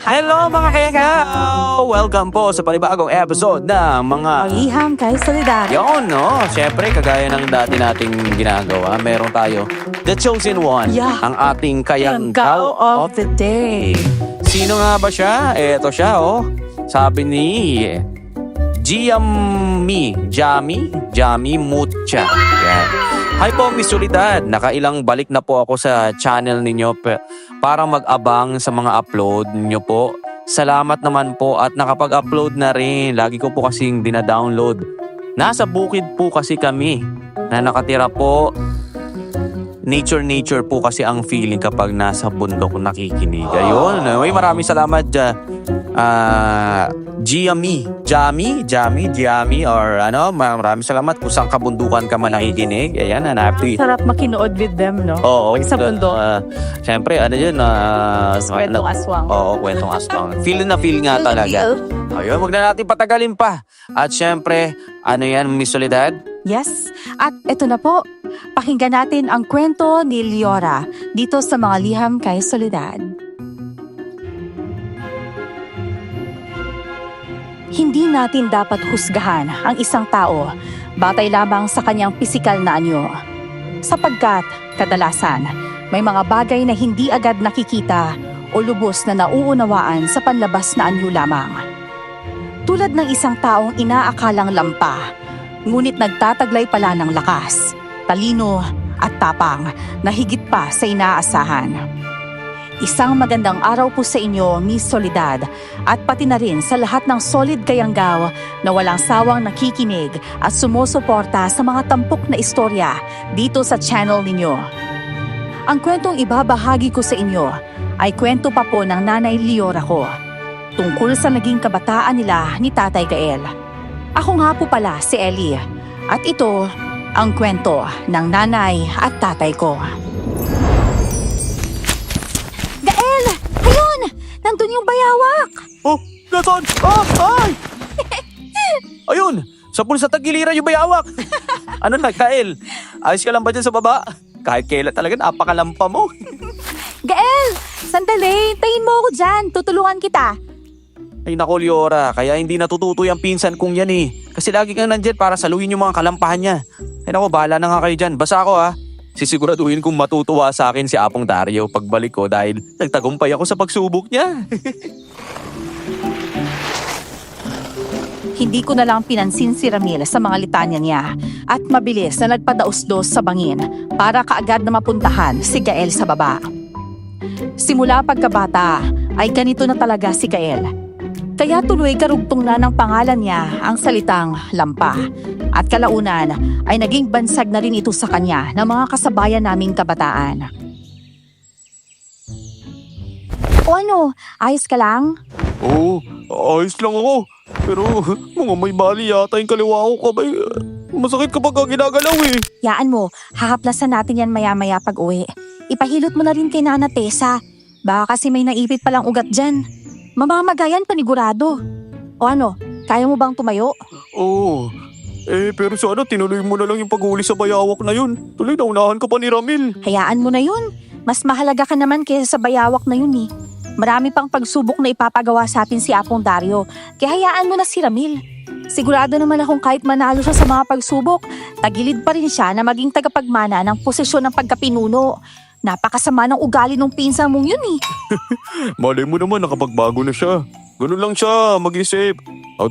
Hello mga kayakaw! Welcome po sa panibagong episode ng mga Liham kay Solidarity. Yun, no? Siyempre, kagaya ng dati nating ginagawa, meron tayo The Chosen One, Yeah. ang ating Kayanggaw kayanggaw of the day. Sino nga ba siya? Eto siya, oh. Sabi ni Jami Mucha. Yan. Hi po, Miss Solidad. Nakailang balik na po ako sa channel ninyo para mag-abang sa mga upload ninyo po. Salamat naman po at nakapag-upload na rin. Lagi ko po kasing dina-download. Nasa bukid po kasi kami na nakatira po. Nature po kasi ang feeling kapag nasa bundok nakikinig. Ayun. Uy, maraming salamat Jami or ano, maraming salamat kung saan kabundukan ka man nakikinig. Ayan, happy. Sarap makinood with them, no? Oo, Sa bundok. Siyempre, ano yun? Kwentong aswang. Oo, kwentong aswang. Feel na feel nga talaga. Ayun, wag na natin patagalin pa. At siyempre, ano yan, Miss Soledad? Yes. At eto na po, pakinggan natin ang kwento ni Liora dito sa mga Liham kay Soledad. Hindi natin dapat husgahan ang isang tao batay lamang sa kanyang pisikal na anyo. Sapagkat, kadalasan, may mga bagay na hindi agad nakikita o lubos na nauunawaan sa panlabas na anyo lamang. Tulad ng isang taong inaakalang lampa, ngunit nagtataglay pala ng lakas, talino at tapang na higit pa sa inaasahan. Isang magandang araw po sa inyo, Miss Soledad, at pati na rin sa lahat ng solid kayanggaw na walang sawang nakikinig at sumusuporta sa mga tampok na istorya dito sa channel ninyo. Ang kwentong ibabahagi ko sa inyo ay kwento pa po ng Nanay Liora ko, tungkol sa naging kabataan nila ni Tatay Gael. Ako nga po pala si Ellie, at ito ang kwento ng nanay at tatay ko. Gael! Ayun! Nandun yung bayawak! Oh, nasaan? Ay! Ayun, sa pulsa tagiliran yung bayawak. Ano na, Kael? Ayos ka lang ba dyan sa baba? Kahit kailan talaga, napakalampa mo. Gael! Sandali! Tayin mo ako dyan! Tutulungan kita! Ay nako, Liora, kaya hindi natututoy ang pinsan kong yan eh. Kasi lagi kang nandyan para saluhin yung mga kalampahan niya. Ay nako, bahala na nga kayo dyan. Basta ako ha. Sisiguraduhin kong matutuwa sa akin si Apong Dario pagbalik ko dahil nagtagumpay ako sa pagsubok niya. Hindi ko na lang pinansin si Ramil sa mga litanya niya at mabilis na nagpadaos-dos sa bangin para kaagad na mapuntahan si Gael sa baba. Simula pagkabata ay ganito na talaga si Gael. Kaya tuloy karugtong na ng pangalan niya ang salitang lampa. At kalaunan ay naging bansag na rin ito sa kanya ng mga kasabayan naming kabataan. O ano, ayos ka lang? Oo, ayos lang ako. Pero mga may mali yata yung kaliwa ko kabay. Masakit kapag ginagalaw eh. Yaan mo, hahaplasan natin yan maya-maya pag uwi. Ipahilot mo na rin kay Nana Tessa. Baka kasi may naipit palang ugat dyan. Mamamagayan panigurado. O ano, kaya mo bang tumayo? Oo. Pero sana tinuloy mo na lang yung paghuli sa bayawak na yun. Tuloy naunahan ka pa ni Ramil. Hayaan mo na yun. Mas mahalaga ka naman kaysa sa bayawak na yun eh. Marami pang pagsubok na ipapagawa sa atin si Apong Dario. Kaya hayaan mo na si Ramil. Sigurado naman akong kahit manalo siya sa mga pagsubok, tagilid pa rin siya na maging tagapagmana ng posisyon ng pagkapinuno. Napakasama ng ugali ng pinsan mong yun eh. Malay mo naman nakapagbago na siya. Ganun lang siya, mag-isip.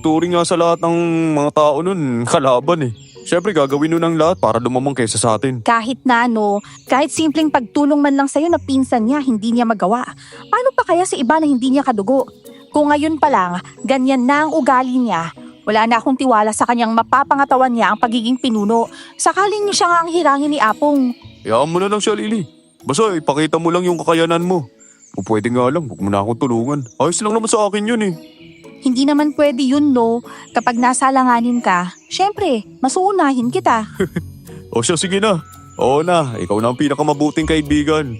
Turing nga sa lahat ng mga tao nun, kalaban eh. Siyempre gagawin nun ang lahat para lumamang kaysa sa atin. Kahit na ano, kahit simpleng pagtulong man lang sa'yo na pinsan niya, hindi niya magawa. Paano pa kaya sa iba na hindi niya kadugo? Kung ngayon pa lang, ganyan na ang ugali niya, wala na akong tiwala sa kanyang mapapangatawan niya ang pagiging pinuno. Sakaling siya nga ang hirangin ni Apong. Hayaan mo na lang siya, Lily. Basta ipakita mo lang yung kakayanan mo. Kung pwede nga lang, huwag mo na akong tulungan. Ayos lang naman sa akin yun eh. Hindi naman pwede yun, no? Kapag nasa alanganin ka, syempre, masuunahin kita. O siya, sige na. Oo na, ikaw na ang pinakamabuting kaibigan.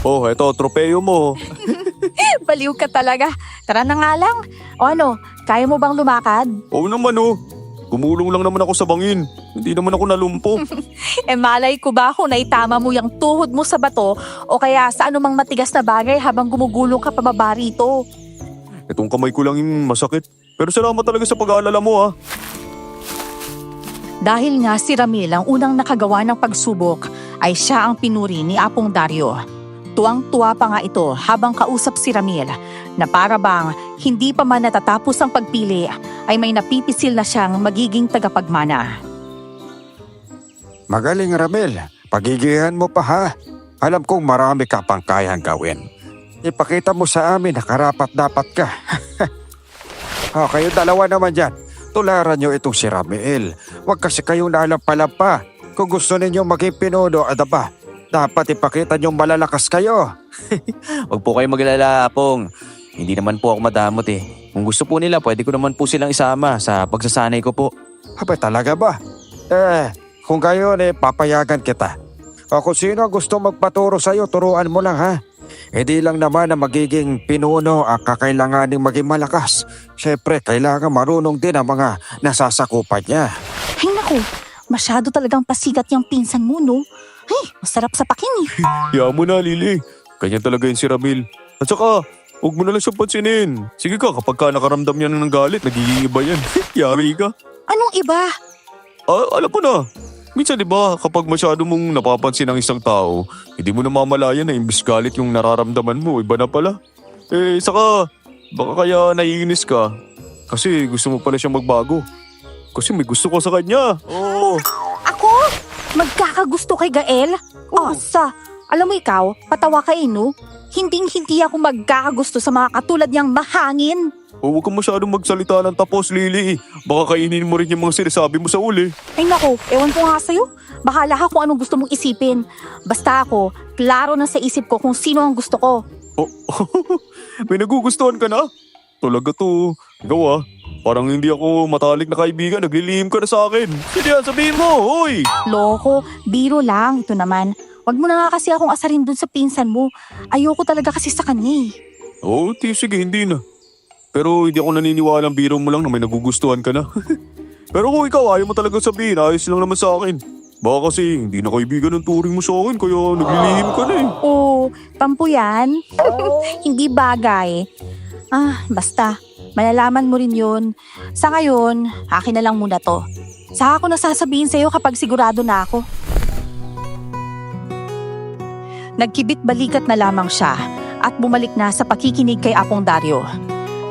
Oh, eto, tropeyo mo. Baliw ka talaga. Tara na nga lang. O ano, kaya mo bang lumakad? Oo naman oh. Gumulong lang naman ako sa bangin. Hindi naman ako nalumpo. Malay ko ba kung naitama mo yung tuhod mo sa bato o kaya sa anumang matigas na bagay habang gumugulong ka pababa rito? Itong kamay ko lang yung masakit. Pero salamat talaga sa pag-aalala mo, ha. Dahil nga si Ramil ang unang nakagawa ng pagsubok, ay siya ang pinuri ni Apong Dario. Tuwang-tuwa pa nga ito habang kausap si Ramil na para bang hindi pa man natatapos ang pagpili ay may napipisil na siyang magiging tagapagmana. Magaling, Ramil. Pagigihan mo pa, ha? Alam kong marami ka pang kayang gawin. Ipakita mo sa amin na karapat-dapat ka. Kayo dalawa naman dyan. Tularan nyo itong si Ramil. Huwag kasi kayong lalampa-lampa. Kung gusto ninyo maging pinuno, dapat ipakita nyo malalakas kayo. Huwag po kayo maglala, Apong. Hindi naman po ako madamot eh. Kung gusto po nila, pwede ko naman po silang isama sa pagsasanay ko po. Talaga ba? Kung gayon, papayagan kita. O kung sino gusto magpaturo sa'yo, turuan mo lang, ha? Di lang naman na magiging pinuno ang kakailanganing maging malakas. Siyempre, kailangan marunong din ang mga nasasakupan niya. Ay naku, masyado talagang pasikat yung pinsan mo, no? Ay, masarap sa pakin eh. Hayaan mo na, Lily. Ganyan talaga yun si Ramil. At saka, huwag mo na lang siyang pansinin. Sige ka, kapag ka nakaramdam niya ng galit, nagiging iba yan. Yari ka. Anong iba? Alam ko na. Minsan diba, kapag masyado mong napapansin ng isang tao, hindi mo na mamalayan na imbis galit yung nararamdaman mo, iba na pala. Saka, baka kaya naiinis ka. Kasi gusto mo pala siyang magbago. Kasi may gusto ko sa kanya. Oo. Ako? Magkakagusto kay Gael? Asa, alam mo ikaw, patawa ka no? Hinding-hindi ako magkakagusto sa mga katulad niyang mahangin. Huwag kang masyadong magsalita ng tapos, Lily. Baka kainin mo rin yung mga sinasabi mo sa uli. Ay nako, ewan ko nga sa'yo. Bahala ka kung anong gusto mong isipin. Basta ako, klaro na sa isip ko kung sino ang gusto ko. Oh, may nagugustuhan ka na? Talaga to. Ikaw parang hindi ako matalik na kaibigan. Naglilihim ka na sa akin. Sige, sabihin mo, hoy! Loko, biro lang. Ito naman. Wag mo na nga kasi akong asarin dun sa pinsan mo. Ayoko talaga kasi sa kanya eh. Sige, hindi na. Pero hindi ako naniniwalang biro mo lang na may nagugustuhan ka na. Pero kung ikaw ayaw mo talaga sabihin, ayos lang naman sa akin. Baka kasi hindi na kaibigan ng turing mo sa akin kaya naglilihim ka na eh. Oo, tampo yan. Hindi bagay. Basta. Malalaman mo rin yun. Sa ngayon, akin na lang muna to. Saka ako nasasabihin sa'yo kapag sigurado na ako. Nagkibit balikat na lamang siya at bumalik na sa pakikinig kay Apong Dario.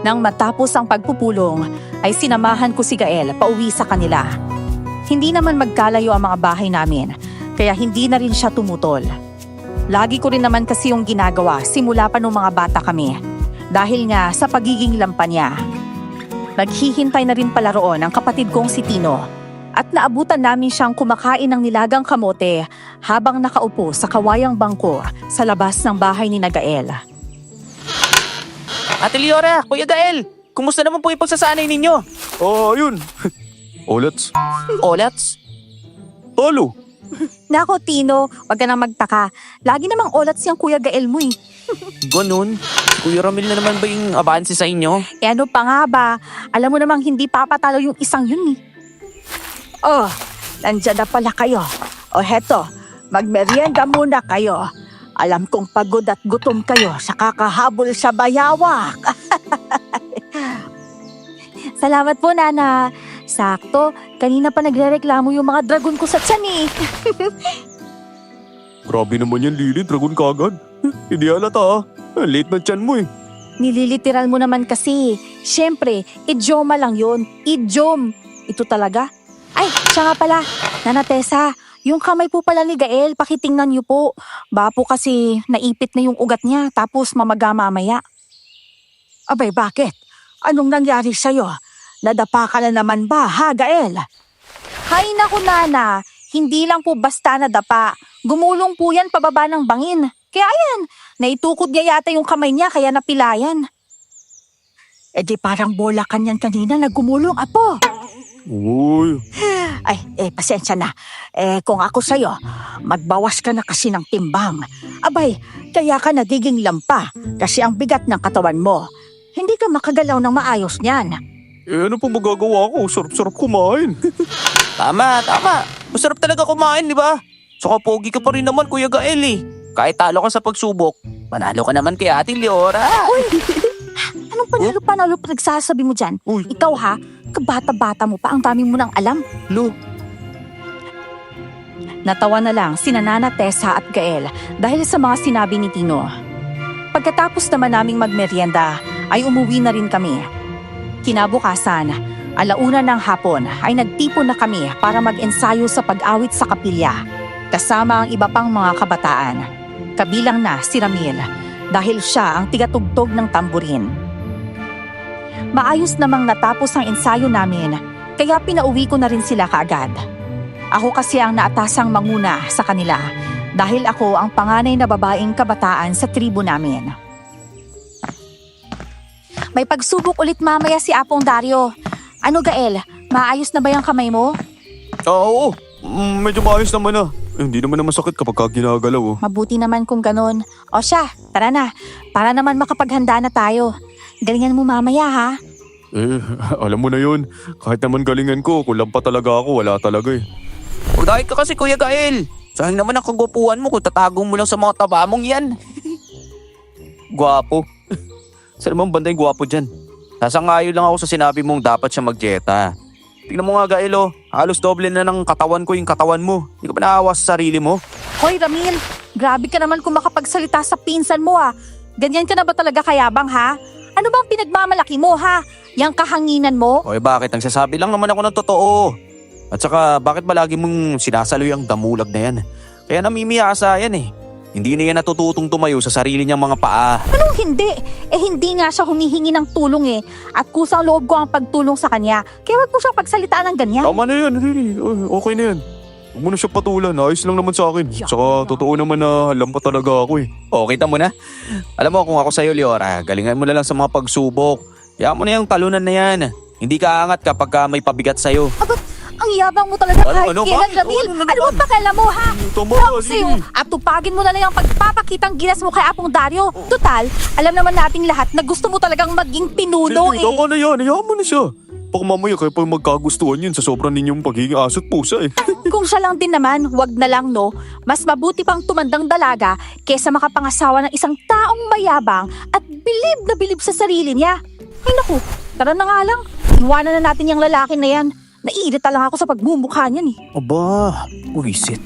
Nang matapos ang pagpupulong, ay sinamahan ko si Gael pauwi sa kanila. Hindi naman magkalayo ang mga bahay namin, kaya hindi na rin siya tumutol. Lagi ko rin naman kasi yung ginagawa simula pa nung mga bata kami, dahil nga sa pagiging lampa niya. Naghihintay na rin pala roon ang kapatid kong si Tino, at naabutan namin siyang kumakain ng nilagang kamote habang nakaupo sa kawayang bangko sa labas ng bahay ni Gael. Ate Leora, Kuya Gael, kumusta naman po yung pagsasanay ninyo? Ayun. Olats. Olats? Talo. Nako Tino, wag ka nang magtaka. Lagi namang olats yung Kuya Gael mo eh. Ganun? Kuya Ramil na naman ba yung abansi sa inyo? Ano pa nga ba? Alam mo namang hindi papatalo yung isang yun eh. Oh, nandyan na pala kayo. O heto, magmerienda muna kayo. Alam kong pagod at gutom kayo sa kakahabol sa bayawak. Salamat po, Nana. Sakto, kanina pa nagrereklamo yung mga dragon ko sa tiyan eh. Grabe naman yan, Lily. Dragon kagad. Hindi halata late na tiyan mo eh. Nililiteral mo naman kasi. Siyempre, idioma lang yun. Idiom. Ito talaga. Ay, siya nga pala. Nana Tessa, yung kamay po pala ni Gael, pakitingnan niyo po. Ba po kasi naipit na yung ugat niya tapos mamaga mamaya. Abay, bakit? Anong nangyari sa'yo? Nadapa ka na naman ba, ha, Gael? Hay naku, Nana. Hindi lang po basta nadapa. Gumulong po yan pababa ng bangin. Kaya ayan, naitukod niya yata yung kamay niya kaya napilayan. Di parang bola kanyan kanina na gumulong, apo. Uy. Ay, pasensya na. Kung ako sa'yo, magbawas ka na kasi ng timbang. Abay, kaya ka nagiging lampa kasi ang bigat ng katawan mo. Hindi ka makagalaw ng maayos niyan. Ano pa magagawa ko? Sarap-sarap kumain. Tama. Masarap talaga kumain, di ba? Saka pogi ka pa rin naman, Kuya Gael eh. Kahit talo ka sa pagsubok, manalo ka naman kay Ate Leora. Anong panalo-panalo pinagsasabi mo dyan? Uy. Ikaw ha, kabata-bata mo pa, ang dami mo nang alam. Lo, Natawa na lang sina Nana, Tessa at Gael dahil sa mga sinabi ni Tino. Pagkatapos naman naming magmerienda ay umuwi na rin kami. Kinabukasan, alauna ng hapon ay nagtipon na kami para mag-ensayo sa pag-awit sa kapilya kasama ang iba pang mga kabataan. Kabilang na si Ramil dahil siya ang tigatugtog ng tamburin. Maayos namang natapos ang ensayo namin kaya pinauwi ko na rin sila kaagad. Ako kasi ang naatasang manguna sa kanila dahil ako ang panganay na babaeng kabataan sa tribo namin. May pagsubok ulit mamaya si Apong Dario. Ano Gael, maayos na ba yung kamay mo? oo. Medyo maayos naman na. Hindi naman na masakit kapag ginagalaw. Oh. Mabuti naman kung ganun. O siya, tara na. Para naman makapaghanda na tayo. Galingan mo mamaya ha. Alam mo na yun. Kahit naman galingan ko, kulang pa talaga ako, wala talaga eh. Dahil ka kasi Kuya Gael. Sayang naman ang kagupuan mo kung tatago mo lang sa mga taba mong yan. Gwapo. Saan naman banda yung gwapo dyan? Nasangayo lang ako sa sinabi mong dapat siya magjeta. Tingnan mo nga Gael oh, halos doble na ng katawan ko yung katawan mo. Hindi ka ba naawa sa sarili mo? Hoy Ramil, grabe ka naman kung makapagsalita sa pinsan mo ah. Ganyan ka na ba talaga kayabang ha? Ano bang pinagmamalaki mo ha? Yang kahanginan mo? Oy bakit? Nagsasabi lang naman ako ng totoo. At saka bakit ba lagi mong sinasaloy ang damulag na yan? Kaya namimiyasa yan eh. Hindi na yan natututong tumayo sa sarili niyang mga paa. Anong hindi? Eh hindi nga siya humihingi ng tulong eh. At kusang loob ko ang pagtulong sa kanya. Kaya wag mo siyang pagsalitaan ng ganyan. Tama na yan, really. Okay na yan. Huwag mo na siya patulan, ayos lang naman sa akin. Tsaka totoo naman na alam pa talaga ako eh. O, kita mo na. Alam mo kung ako sa'yo, Leora, galingan mo na lang sa mga pagsubok. Kaya mo na yung talunan na yan. Hindi ka angat kapag may pabigat sa'yo. Ang yabang mo talaga kahit Ano, kailan, bakit? Ramil. Ano Ano bang pakialam mo ha? Tama Ako na, sa'yo, sige. at tupagin mo na lang ang pagpapakitang gilas mo kay Apong Dario. Total, alam naman nating lahat na gusto mo talagang maging pinuno Sige, eh. tama na yan, hayaan mo na siya. Baka mamaya kayo pa magkagustuhan yun sa sobrang ninyong pagiging aso't pusa eh. Kung siya lang din naman, wag na lang no. Mas mabuti pang tumandang dalaga kesa makapangasawa ng isang taong mayabang at bilib na sa sarili niya. Ay naku, tara na nga lang. Iwanan na natin yung lalaki na yan. Naiirita lang ako sa pagmumukha niyan eh. Aba, buwisit.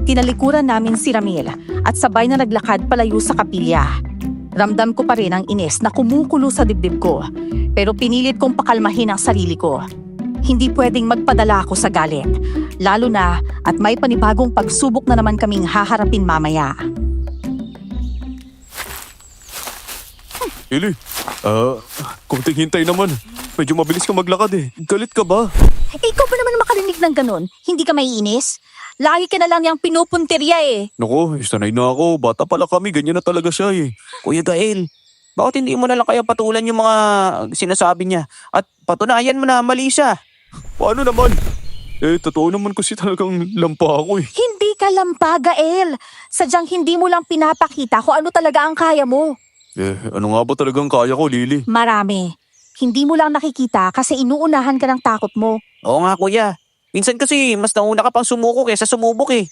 Tinalikuran namin si Ramil at sabay na naglakad palayo sa kapilya. Ramdam ko pa rin ang inis na kumukulo sa dibdib ko, pero pinilit kong pakalmahin ang sarili ko. Hindi pwedeng magpadala ako sa galit, lalo na at may panibagong pagsubok na naman kaming haharapin mamaya. Ili, kunting hintay naman. Medyo mabilis ka maglakad eh. Galit ka ba? Ikaw ba naman makarinig ng ganun? Hindi ka maiinis? Lagi ka na lang yung pinupunteriya eh. Naku, sanay na ako. Bata pala kami, ganyan na talaga siya eh. Kuya Gael, bakit hindi mo na lang kaya patulan yung mga sinasabi niya? At patunayan mo na mali siya. Paano naman? Totoo naman kasi talagang lampa ako eh. Hindi ka lampa, Gael. Sadyang hindi mo lang pinapakita kung ano talaga ang kaya mo. Ano nga ba talagang kaya ko, Lily? Marami. Hindi mo lang nakikita kasi inuunahan ka ng takot mo. Oo nga kuya, minsan kasi mas nauna ka pang sumuko kaysa sumubok eh.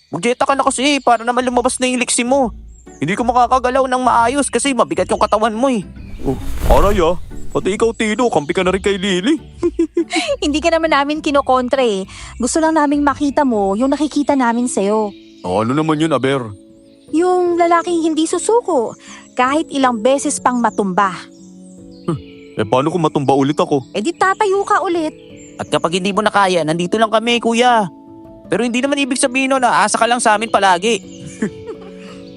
Magjeta ka na kasi para naman lumabas na yung liksi mo. Hindi ka makakagalaw ng maayos kasi mabigat yung katawan mo eh. Oh, aray ah. Pati ikaw, Tino, kampi ka na rin kay Lily. Hindi ka naman namin kinokontra eh. Gusto lang naming makita mo yung nakikita namin sa'yo. Ano naman yun, Aber? Yung lalaking hindi susuko, kahit ilang beses pang matumba. Paano kung matumba ulit ako? Eh di tatayo ka ulit. At kapag hindi mo na kaya, nandito lang kami kuya. Pero hindi naman ibig sabihin na aasa ka lang sa amin palagi.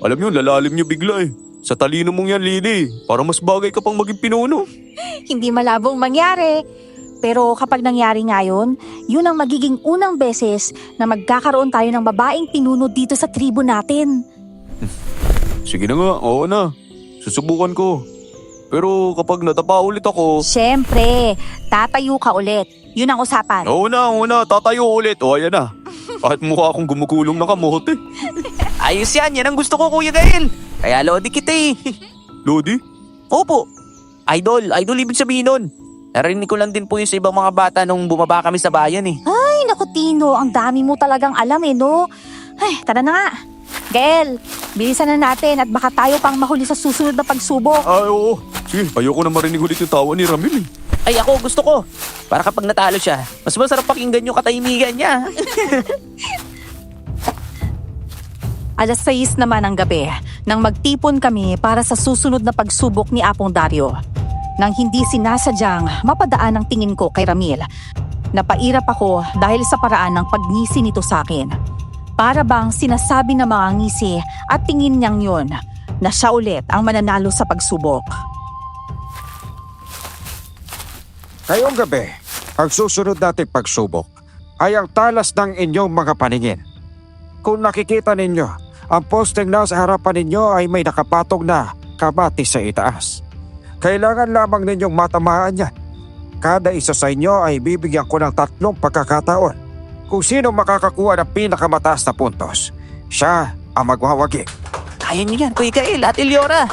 Alam nyo, lalalim nyo bigla eh. Sa talino mong yan, Lily. Para mas bagay ka pang maging pinuno. Hindi malabong mangyari. Pero kapag nangyari ngayon, yun ang magiging unang beses na magkakaroon tayo ng babaeng pinuno dito sa tribo natin. Sige na nga, oo na. Susubukan ko. Pero kapag natapa ulit ako... Siyempre, tatayo ka ulit. Yun ang usapan. Oo na, tatayo ulit. O, ayan na. Kahit mukha akong gumukulong na kamote. Ayos yan ang gusto ko Kuya Gael. Kaya lodi kita eh. Lodi? Opo, idol ibig sabihin nun. Narinig ko lang din po yung sa ibang mga bata nung bumaba kami sa bayan eh. Ay, naku Tino, ang dami mo talagang alam eh, no? Ay, tara na nga. Gael, Bilisan na natin at baka tayo pang mahuli sa susunod na pagsubok. Ay, oo. Sige, ayoko na marinig ulit yung tawa ni Ramil eh. Ay ako, gusto ko. Para kapag natalo siya, mas masarap pakinggan yung katahimikan niya. Alas 6 naman ng gabi nang magtipon kami para sa susunod na pagsubok ni Apong Dario. Nang hindi sinasadyang mapadaan ang tingin ko kay Ramil, napairap ako dahil sa paraan ng pagngisi nito sa akin. Para bang sinasabi ng mga ngisi at tingin niyang yun na siya ulit ang mananalo sa pagsubok. Ngayong gabi, ang susunod nating pagsubok ay ang talas ng inyong mga paningin. Kung nakikita ninyo, ang posting na sa harapan ninyo ay may nakapatong na kamati sa itaas. Kailangan lamang ninyong matamaan yan. Kada isa sa inyo ay bibigyan ko ng 3 pagkakataon. Kung sino makakakuha ng pinakamataas na puntos, siya ang magwawagi. Kaya niyo yan, Kuya Gael at Eliora.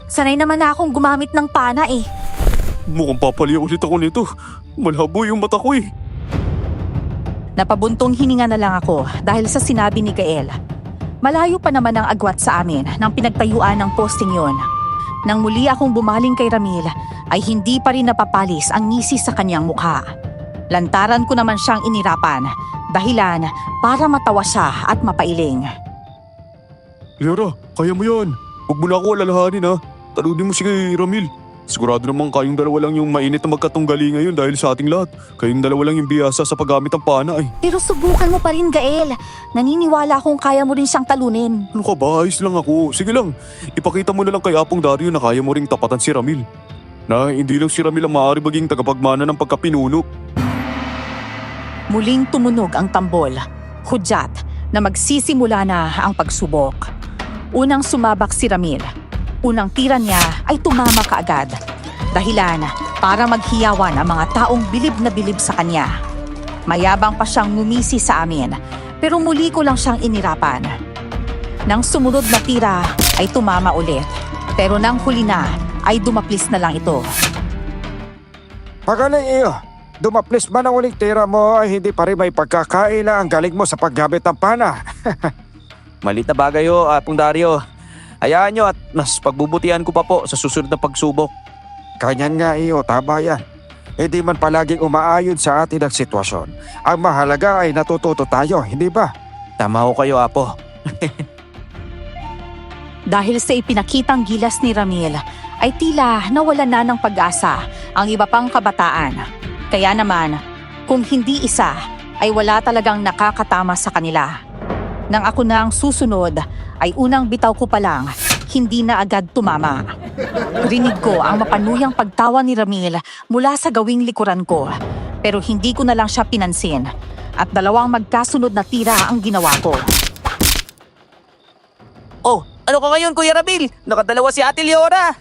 Sanay naman na akong gumamit ng pana eh. Mukhang papaliya ulit ako nito. Malabo yung mata ko eh. Napabuntong hininga na lang ako dahil sa sinabi ni Gael. Malayo pa naman ang agwat sa amin nang pinagtayuan ng posting yon. Nang muli akong bumaling kay Ramil ay hindi pa rin napapalis ang ngisi sa kanyang mukha. Lantaran ko naman siyang inirapan, dahilan para matawa siya at mapailing. Liara, kaya mo yan. Huwag mo na ako alalahanin ha. Talunin mo si Ramil. Sigurado naman kayong dalawa lang yung mainit na magkatunggali ngayon dahil sa ating lahat. Kayong dalawa lang yung biyasa sa paggamit ng pana eh. Pero subukan mo pa rin, Gael. Naniniwala akong kaya mo rin siyang talunin. Ano ka ba? Ayos lang ako. Sige lang, ipakita mo na lang kay Apong Dario na kaya mo ring tapatan si Ramil. Na hindi lang si Ramil ang maaari maging tagapagmana ng pagkapinuno. Muling tumunog ang tambol, hudyat na magsisimula na ang pagsubok. Unang sumabak si Ramil. Unang tira niya ay tumama kaagad. Dahilan para maghiyawan ang mga taong bilib na bilib sa kanya. Mayabang pa siyang ngumisi sa amin, pero muli ko lang siyang inirapan. Nang sumunod na tira ay tumama ulit, pero nang huli na ay dumaplis na lang ito. Pagaling iyo, dumaplis man ang uling tira mo ay hindi pa rin may pagkakaila ang galing mo sa paggamit ng pana. Malit na bagay ho, Apong Dario. Hayaan nyo at mas pagbubutihan ko pa po sa susunod na pagsubok. Ganyan nga iyo, tama yan. Hindi man palaging umaayon sa atin ang sitwasyon. Ang mahalaga ay natututo tayo, hindi ba? Tama ho kayo, Apo. Dahil sa ipinakitang gilas ni Ramil, ay tila nawalan na ng pag-asa ang iba pang kabataan. Kaya naman, kung hindi isa, ay wala talagang nakakatama sa kanila. Nang ako na ang susunod, ay unang bitaw ko pa lang, hindi na agad tumama. Rinig ko ang mapanuyang pagtawa ni Ramil mula sa gawing likuran ko, pero hindi ko na lang siya pinansin at 2 magkasunod na tira ang ginawa ko. Oh, ano ka ngayon, Kuya Ramil? Nakadalawa si Ate Eliora.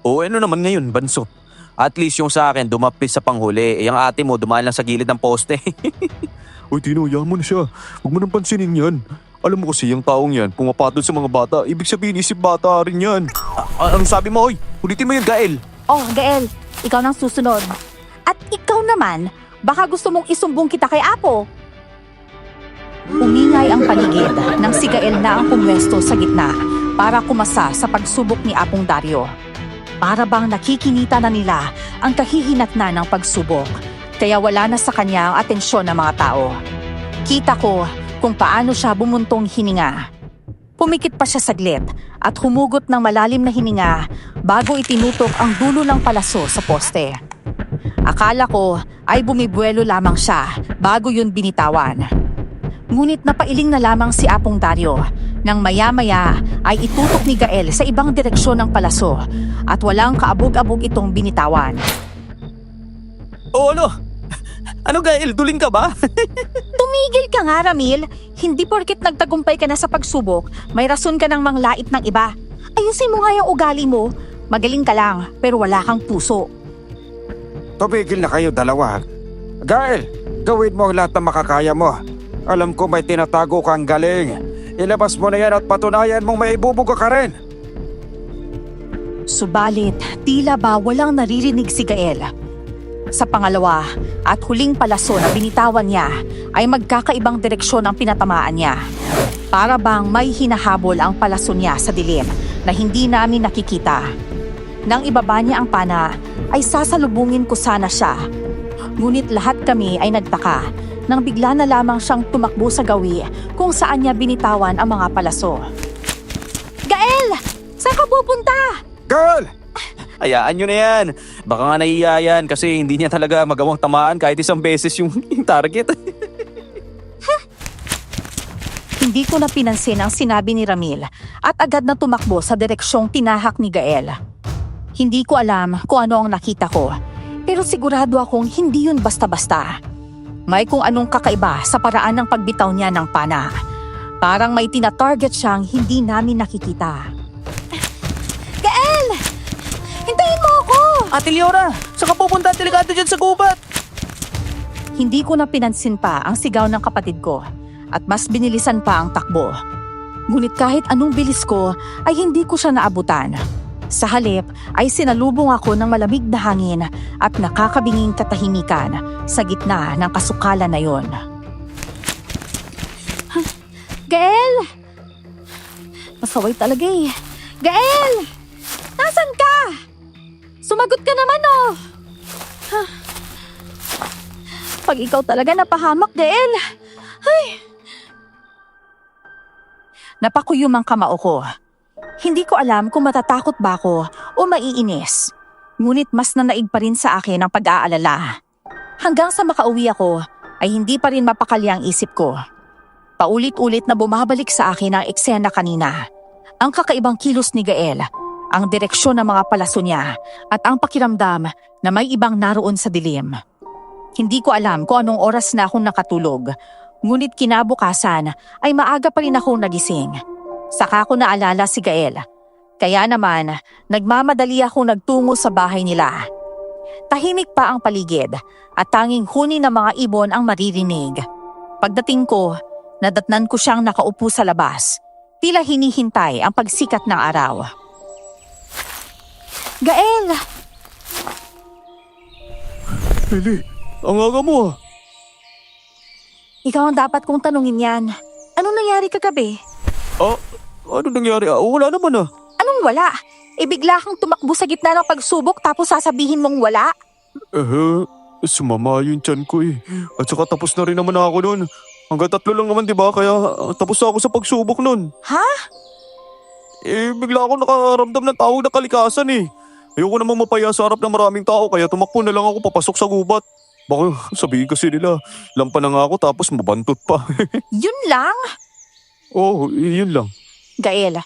Ano naman ngayon, Banso? At least yung sa akin, dumapis sa panghuli. Yung ate mo, dumaan lang sa gilid ng poste. Uy, Tino, yaman mo na siya. Huwag mo nang pansinin yan. Alam mo kasi yung taong yan, pumapatol sa mga bata. Ibig sabihin, isip bata rin yan. Anong sabi mo, Hoy? Ulitin mo yun, Gael. Oh, Gael, ikaw nang susunod. At ikaw naman, baka gusto mong isumbong kita kay Apo. Umingay ang paligid nang si Gael na ang pumwesto sa gitna para kumasa sa pagsubok ni Apong Dario. Para bang nakikinita na nila ang kahihinatnan ng pagsubok, kaya wala na sa kanya ang atensyon ng mga tao. Kita ko kung paano siya bumuntong hininga. Pumikit pa siya saglit at humugot ng malalim na hininga bago itinutok ang dulo ng palaso sa poste. Akala ko ay bumibuelo lamang siya bago yun binitawan. Ngunit napailing na lamang si Apong Dario nang maya-maya ay itutok ni Gael sa ibang direksyon ng palaso at walang kaabog-abog itong binitawan. Oh, ano? Ano, Gael? Duling ka ba? Tumigil ka nga, Ramil. Hindi porket nagtagumpay ka na sa pagsubok, may rason ka ng manglait ng iba. Ayusin mo nga yung ugali mo. Magaling ka lang, pero wala kang puso. Tumigil na kayo dalawa. Gael, gawin mo ang lahat na makakaya mo. Alam ko may tinatago kang galing. Ilabas mo na yan at patunayan mong may ibubuga ka rin. Subalit, tila ba walang naririnig si Gael. Sa pangalawa at huling palaso na binitawan niya ay magkakaibang direksyon ang pinatamaan niya. Para bang may hinahabol ang palaso niya sa dilim na hindi namin nakikita. Nang ibaba niya ang pana, ay sasalubungin ko sana siya. Ngunit lahat kami ay nagtaka nang bigla na lamang siyang tumakbo sa gawi kung saan niya binitawan ang mga palaso. Gael! Saan ka pupunta? Girl! Hayaan nyo na yan. Baka nga nahiya yan kasi hindi niya talaga magawang tamaan kahit isang beses yung target. Hindi ko na pinansin ang sinabi ni Ramil at agad na tumakbo sa direksyong tinahak ni Gael. Hindi ko alam kung ano ang nakita ko, pero sigurado akong hindi yun basta-basta. May kung anong kakaiba sa paraan ng pagbitaw niya ng pana. Parang may tina-target siyang hindi namin nakikita. Gael! Hintayin mo ako! Ate Leora, saan ka pupunta? Delikado dyan sa gubat. Hindi ko na pinansin pa ang sigaw ng kapatid ko at mas binilisan pa ang takbo. Ngunit kahit anong bilis ko ay hindi ko siya naabutan. Sa halip ay sinalubong ako ng malamig na hangin at nakakabinging katahimikan sa gitna ng kasukalan na yon. Gael! Masaway talaga eh. Gael! Nasaan ka? Sumagot ka naman oh! Pag ikaw talaga napahamak, Gael. Ay! Napakuyom ang kamao ko. Hindi ko alam kung matatakot ba ako o maiinis. Ngunit mas nanaig pa rin sa akin ang pag-aalala. Hanggang sa makauwi ako, ay hindi pa rin mapakali ang isip ko. Paulit-ulit na bumabalik sa akin ang eksena kanina. Ang kakaibang kilos ni Gael, ang direksyon ng mga palaso niya, at ang pakiramdam na may ibang naroon sa dilim. Hindi ko alam kung anong oras na akong nakatulog, ngunit kinabukasan ay maaga pa rin akong nagising. Saka ko naalala si Gael. Kaya naman, nagmamadali akong nagtungo sa bahay nila. Tahimik pa ang paligid at tanging huni ng mga ibon ang maririnig. Pagdating ko, nadatnan ko siyang nakaupo sa labas. Tila hinihintay ang pagsikat ng araw. Gael! Eli, ang aga mo ah. Ikaw ang dapat kong tanungin yan. Anong nangyari kagabi? Ano nangyari? Wala naman ah. Anong wala? Bigla kang tumakbo sa gitna ng pagsubok tapos sasabihin mong wala? Sumama yung tiyan ko eh. At saka tapos na rin naman ako nun. Hanggang 3 lang naman diba? Kaya tapos na ako sa pagsubok nun. Ha? Bigla ako nakaramdam ng tawag na kalikasan eh. Ayoko namang mapaya sa harap ng maraming tao kaya tumakbo na lang ako papasok sa gubat. Baka sabihin kasi nila, lampa na nga ako tapos mabantot pa. Yun lang? Oo, yun lang. Gael,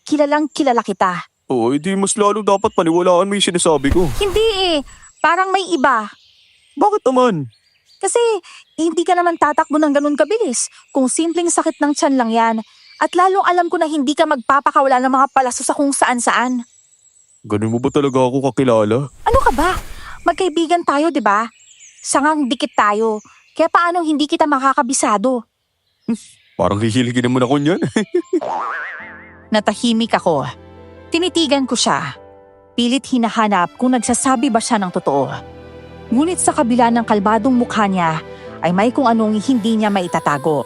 kilalang kilala kita. Oo, hindi mas lalo dapat paniwalaan mo yung sinasabi ko. Hindi parang may iba. Bakit naman? Kasi hindi ka naman tatakbo ng ganun kabilis kung simpleng sakit ng tiyan lang yan. At lalong alam ko na hindi ka magpapakawala ng mga palaso sa kung saan-saan. Ganun mo ba talaga ako kakilala? Ano ka ba? Magkaibigan tayo, di ba? Sangang dikit tayo. Kaya paanong hindi kita makakabisado? Parang hihiligin naman ako niyan. Natahimik ako. Tinitigan ko siya. Pilit hinahanap kung nagsasabi ba siya ng totoo. Ngunit sa kabila ng kalbadong mukha niya, ay may kung anong hindi niya maitatago.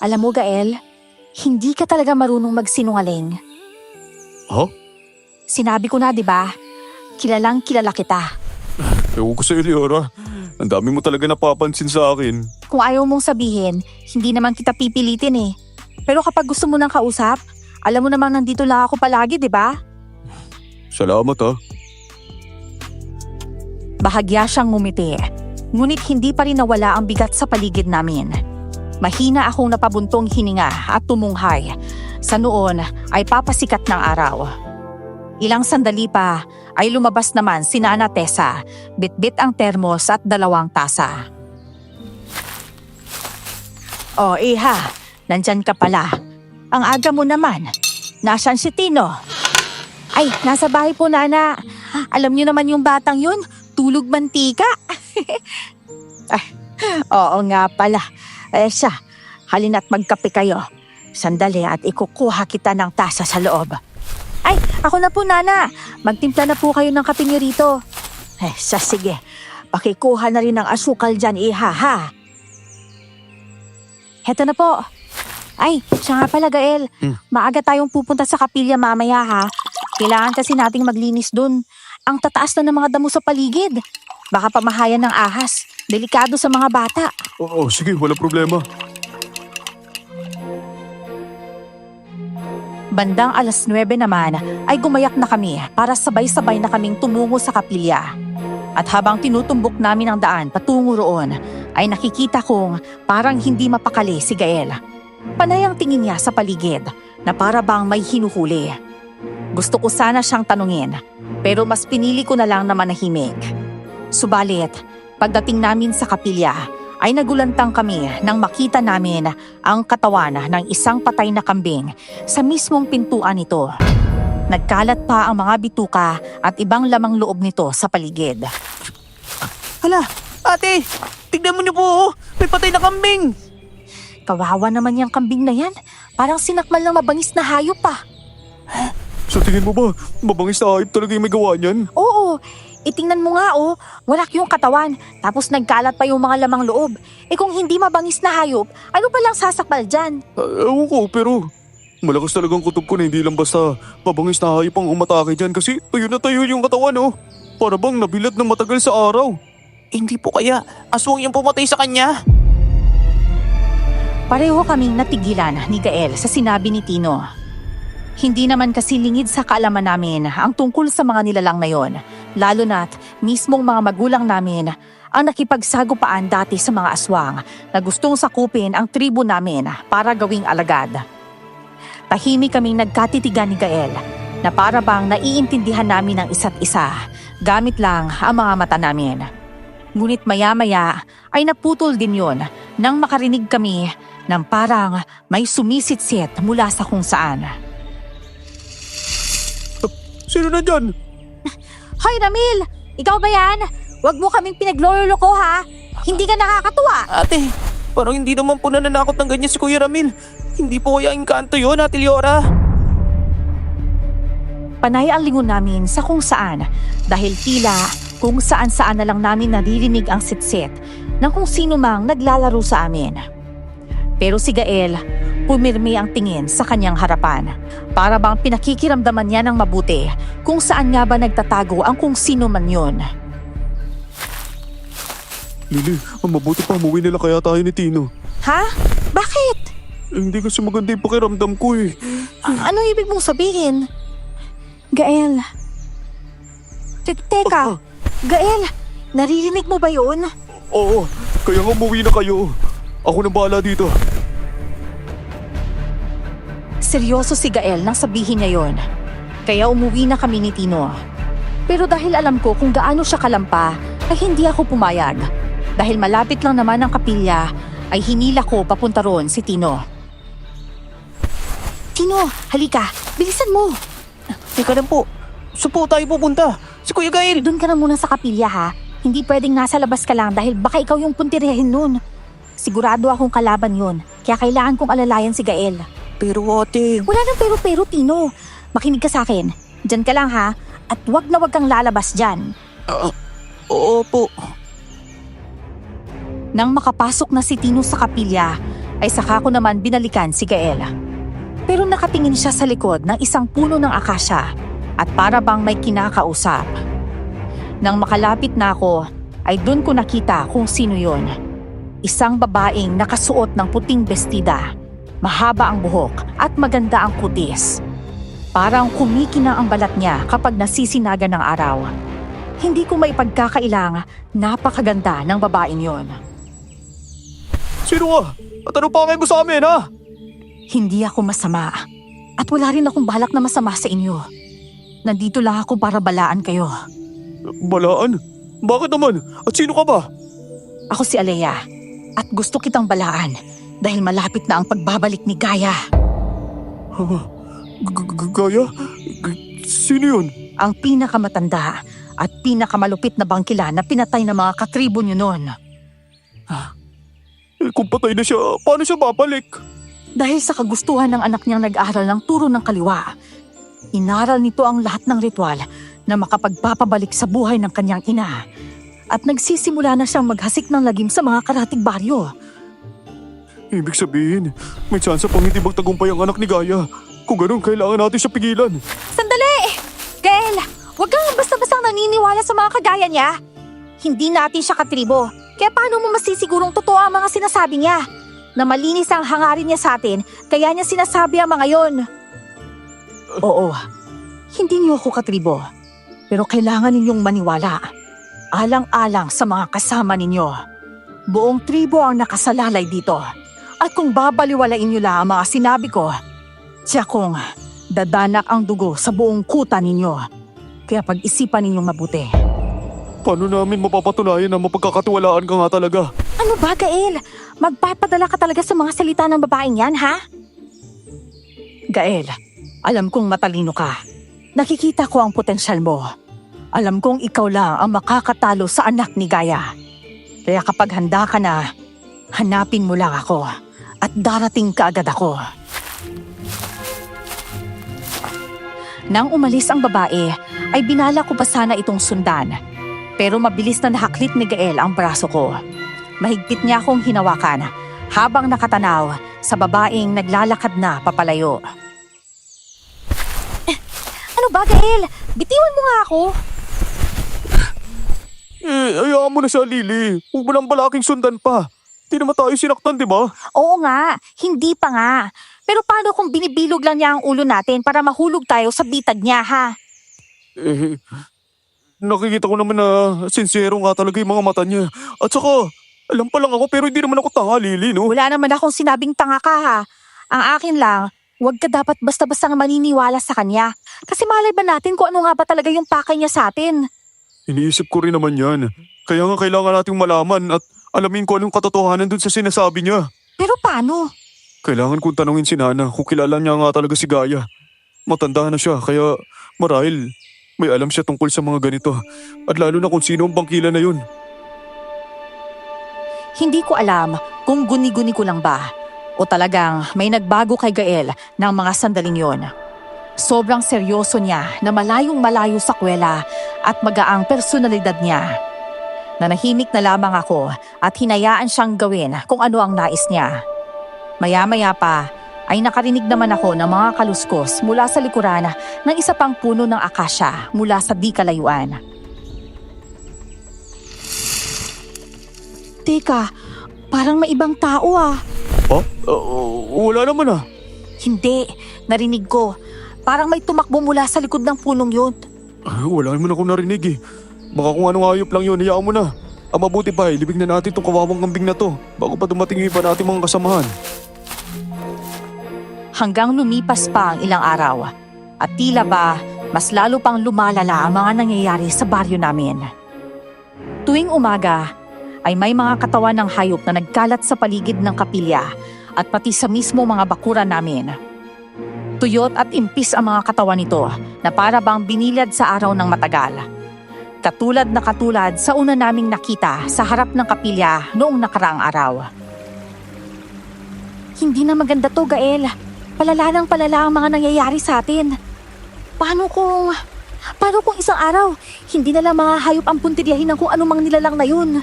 Alam mo, Gael, hindi ka talaga marunong magsinungaling. Ha? Sinabi ko na, di ba? Kilalang kilala kita. Ewan ko sa Leora. Ang dami mo talaga napapansin sa akin. Kung ayaw mong sabihin, hindi naman kita pipilitin eh. Pero kapag gusto mo ng kausap, alam mo namang nandito lang ako palagi, di ba? Salamat ha. Bahagya siyang ngumiti. Ngunit hindi pa rin nawala ang bigat sa paligid namin. Mahina akong napabuntong hininga at tumunghay. Sa noon ay papasikat ng araw. Ilang sandali pa ay lumabas naman si Nana Tessa, bitbit ang termos at 2 tasa. Oh, Iha, nandyan ka pala. Ang aga mo naman. Nasaan si Tino? Ay, nasa bahay po, Nana. Alam niyo naman yung batang yun, tulog mantika. Oo nga pala. Siya, halina't magkape kayo. Sandali at ikukuha kita ng tasa sa loob. Ay, ako na po, Nana. Magtimpla na po kayo ng kape niyo rito. Sige. Pakikuha na rin ng asukal dyan, Iha, ha? Heto na po. Ay, siya nga pala, Gael. Maaga tayong pupunta sa kapilya mamaya, ha? Kailangan kasi nating maglinis dun. Ang tataas na ng mga damo sa paligid. Baka pamahayan ng ahas. Delikado sa mga bata. Oo, sige, wala problema. Bandang 9:00 naman ay gumayak na kami para sabay-sabay na kaming tumungo sa kapilya. At habang tinutumbok namin ang daan patungo roon, ay nakikita kong parang hindi mapakali si Gael. Panay ang tingin niya sa paligid na para bang may hinuhuli. Gusto ko sana siyang tanungin, pero mas pinili ko na lang na manahimik. Subalit, pagdating namin sa kapilya, ay nagulantang kami nang makita namin ang katawan ng isang patay na kambing sa mismong pintuan nito. Nagkalat pa ang mga bituka at ibang lamang loob nito sa paligid. Hala, ate, tignan mo niyo po, oh. May patay na kambing. Kawawa naman yung kambing na yan. Parang sinakmal ng mabangis na hayop pa. Sa tingin mo ba, mabangis na hayop talaga yung may gawa niyan? Oo, itingnan mo nga oh, walak yung katawan, tapos nagkalat pa yung mga lamang loob. Eh kung hindi mabangis na hayop, ano palang sasakmal dyan? Ewan ko, pero malakas talagang kutob ko na hindi lang basta mabangis na hayop ang umatake dyan kasi tayo na tayo yung katawan, oh. Para bang nabilad ng matagal sa araw. Hindi po kaya, aswang yung pumatay sa kanya. Pareho kaming natigilan ni Gael sa sinabi ni Tino. Hindi naman kasi lingid sa kaalaman namin ang tungkol sa mga nilalang na yon, lalo na't mismong mga magulang namin ang nakipagsagupaan dati sa mga aswang na gustong sakupin ang tribo namin para gawing alagad. Tahimik kaming nagkatitigan ni Gael na para bang naiintindihan namin ang isa't isa, gamit lang ang mga mata namin. Ngunit maya-maya ay naputol din yon nang makarinig kami ng parang may sumisitsit mula sa kung saan. Sino na dyan? Hoy Ramil! Ikaw ba yan? Huwag mo kaming pinagloloko ha! Hindi ka nakakatuwa! Ate, parang hindi naman po nananakot ng ganyan si Kuya Ramil. Hindi po kaya engkanto yun, Ate Leora. Panay ang lingon namin sa kung saan dahil tila kung saan-saan na lang namin naririnig ang sitsit ng kung sino mang naglalaro sa amin. Pero si Gael, pumirmi ang tingin sa kanyang harapan. Para bang pinakikiramdaman niya ng mabuti kung saan nga ba nagtatago ang kung sino man yun. Lili, ang mabuti pa umuwi nila kaya tayo ni Tino. Ha? Bakit? Hindi kasi maganda yung pakiramdam ko eh. Ano ibig mong sabihin? Gael. Teka, Gael, naririnig mo ba yun? Oo, kaya nga umuwi na kayo. Ako na bahala dito. Seryoso si Gael nang sabihin niya yon. Kaya umuwi na kami ni Tino. Pero dahil alam ko kung gaano siya kalampa, ay hindi ako pumayag. Dahil malapit lang naman ang kapilya, ay hinila ko papunta roon si Tino. Tino, halika, bilisan mo. Teka lang po, saan po tayo pupunta? Si Kuya Gael. Doon ka na muna sa kapilya ha. Hindi pwedeng nasa labas ka lang dahil baka ikaw yung puntirihin nun. Sigurado akong kalaban yun, kaya kailangan kong alalayan si Gael. Pero ate... Wala nang pero-pero, Tino. Makinig ka sa akin. Diyan ka lang ha, at wag na wag kang lalabas dyan. Oo po. Nang makapasok na si Tino sa kapilya, ay saka ko naman binalikan si Gael. Pero nakatingin siya sa likod ng isang puno ng akasya at para bang may kinakausap. Nang makalapit na ako, ay doon ko nakita kung sino yon. Isang babaeng nakasuot ng puting bestida, mahaba ang buhok at maganda ang kutis. Parang kumikinang ang balat niya kapag nasisinaga ng araw. Hindi ko maipagkakailang napakaganda ng babaeng yon. Sino ka? At ano pa kayo mo sa amin, ha? Hindi ako masama at wala rin akong balak na masama sa inyo. Nandito lang ako para balaan kayo. Balaan? Bakit naman? At sino ka ba? Ako si Alea at gusto kitang balaan dahil malapit na ang pagbabalik ni Gaia. Gaya? Sino yun? Ang pinakamatanda at pinakamalupit na bangkila na pinatay ng mga katribo niyo noon. Kung patay na siya, paano siya babalik? Dahil sa kagustuhan ng anak niyang nag-aral ng turo ng kaliwa, inaral nito ang lahat ng ritual na makapagpapabalik sa buhay ng kanyang ina. At nagsisimula na siyang maghasik ng lagim sa mga karatig baryo. Ibig sabihin, may tsansa pang hindi magtagumpay ang anak ni Gaia. Kung ganun, kailangan natin siya pigilan. Sandali! Gael, huwag kang basta-bastang naniniwala sa mga kagaya niya. Hindi natin siya katribo. Kaya paano mo masisigurong totoo ang mga sinasabi niya? Na malinis ang hangarin niya sa atin, kaya niya sinasabi ang mga yon. Oo, hindi niyo ako katribo. Pero kailangan ninyong maniwala. Alang-alang sa mga kasama ninyo. Buong tribo ang nakasalalay dito. At kung babaliwalain niyo lang ang mga sinabi ko, tiyakong dadanak ang dugo sa buong kuta ninyo. Kaya pag-isipan ninyong mabuti. Paano namin mapapatunayan na mapagkakatiwalaan ka nga talaga? Ano ba, Gael? Magpapadala ka talaga sa mga salita ng babaeng yan, ha? Gael, alam kong matalino ka. Nakikita ko ang potensyal mo. Alam kong ikaw lang ang makakatalo sa anak ni Gaia. Kaya kapag handa ka na, hanapin mo lang ako at darating ka agad ako. Nang umalis ang babae, ay binala ko pa sana itong sundan. Pero mabilis na nahaklit ni Gael ang braso ko. Mahigpit niya akong hinawakan habang nakatanaw sa babaeng naglalakad na papalayo. Ano ba, Gael? Bitiwan mo nga ako. Hayaan mo na siya, Lily. Huwag mo lang balaking sundan pa. Di naman tayo sinaktan, di ba? Oo nga, hindi pa nga. Pero paano kung binibilog lang niya ang ulo natin para mahulog tayo sa bitag niya, ha? Nakikita ko naman na sincero nga talaga yung mga mata niya. At saka, alam pa lang ako pero hindi naman ako tanga, Lily, no? Wala naman akong sinabing tanga ka, ha? Ang akin lang, huwag ka dapat basta-basta maniniwala sa kanya. Kasi malay ba natin kung ano nga ba talaga yung pakay niya sa atin? Iniisip ko rin naman yan. Kaya nga kailangan nating malaman at alamin ko anong katotohanan dun sa sinasabi niya. Pero paano? Kailangan kong tanungin si Nana kung kilala niya nga talaga si Gaia. Matanda na siya kaya marahil may alam siya tungkol sa mga ganito. At lalo na kung sino ang bangkila na yun. Hindi ko alam kung guni-guni ko lang ba o talagang may nagbago kay Gael ng mga sandaling yon. Sobrang seryoso niya na malayong malayo sa kwela at magaang personalidad niya. Nanahimik na lamang ako at hinayaan siyang gawin kung ano ang nais niya. Maya-maya pa ay nakarinig naman ako ng mga kaluskos mula sa likuran ng isa pang puno ng akasya mula sa di kalayuan. Teka, parang may ibang tao ah. Wala naman ah. Hindi, narinig ko. Parang may tumakbo mula sa likod ng punong yun. Wala naman ako narinig eh. Baka kung anong hayop lang yun, hayaan mo na. Ang mabuti pa, ilibig na natin tong kawawang kambing na to bago pa dumating yung iba natin mga kasamahan. Hanggang lumipas pa ang ilang araw. At tila ba, mas lalo pang lumalala ang mga nangyayari sa baryo namin. Tuwing umaga, ay may mga katawan ng hayop na nagkalat sa paligid ng kapilya at pati sa mismo mga bakuran namin. Tuyot at impis ang mga katawan nito na para bang binilad sa araw ng matagal. Katulad na katulad sa una naming nakita sa harap ng kapilya noong nakaraang araw. Hindi na maganda to, Gael. Palala ng palala ang mga nangyayari sa atin. Paano kung isang araw, hindi na lang mga hayop ang puntiryahin ng kung anumang nilalang na yun?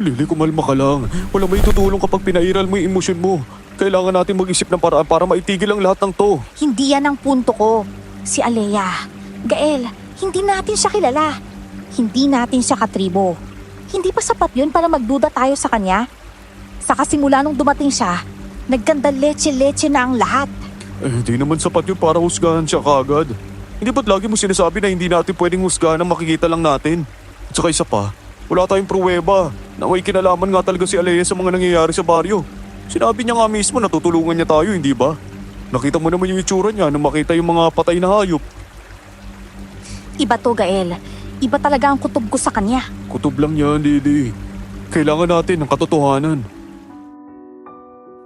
Lily, kumalma ka lang. Walang may tutulong kapag pinairal mo yung emosyon mo. Kailangan natin mag-isip ng paraan para maitigil ang lahat ng to. Hindi yan ang punto ko. Si Alea. Gael, hindi natin siya kilala. Hindi natin siya katribo. Hindi pa sapat yun para magduda tayo sa kanya? Sa kasimula nung dumating siya, nagkanda leche-leche na ang lahat. Hindi naman sapat yun para husgahan siya kaagad. Hindi ba't lagi mo sinasabi na hindi natin pwedeng husgahan ang makikita lang natin? At saka isa pa, wala tayong pruweba na may kinalaman nga talaga si Alea sa mga nangyayari sa baryo. Sinabi niya nga mismo na tutulungan niya tayo, hindi ba? Nakita mo naman yung itsura niya nung makita yung mga patay na hayop. Iba to, Gael. Iba talaga ang kutob ko sa kanya. Kutob lang yan, Lily. Kailangan natin ng katotohanan.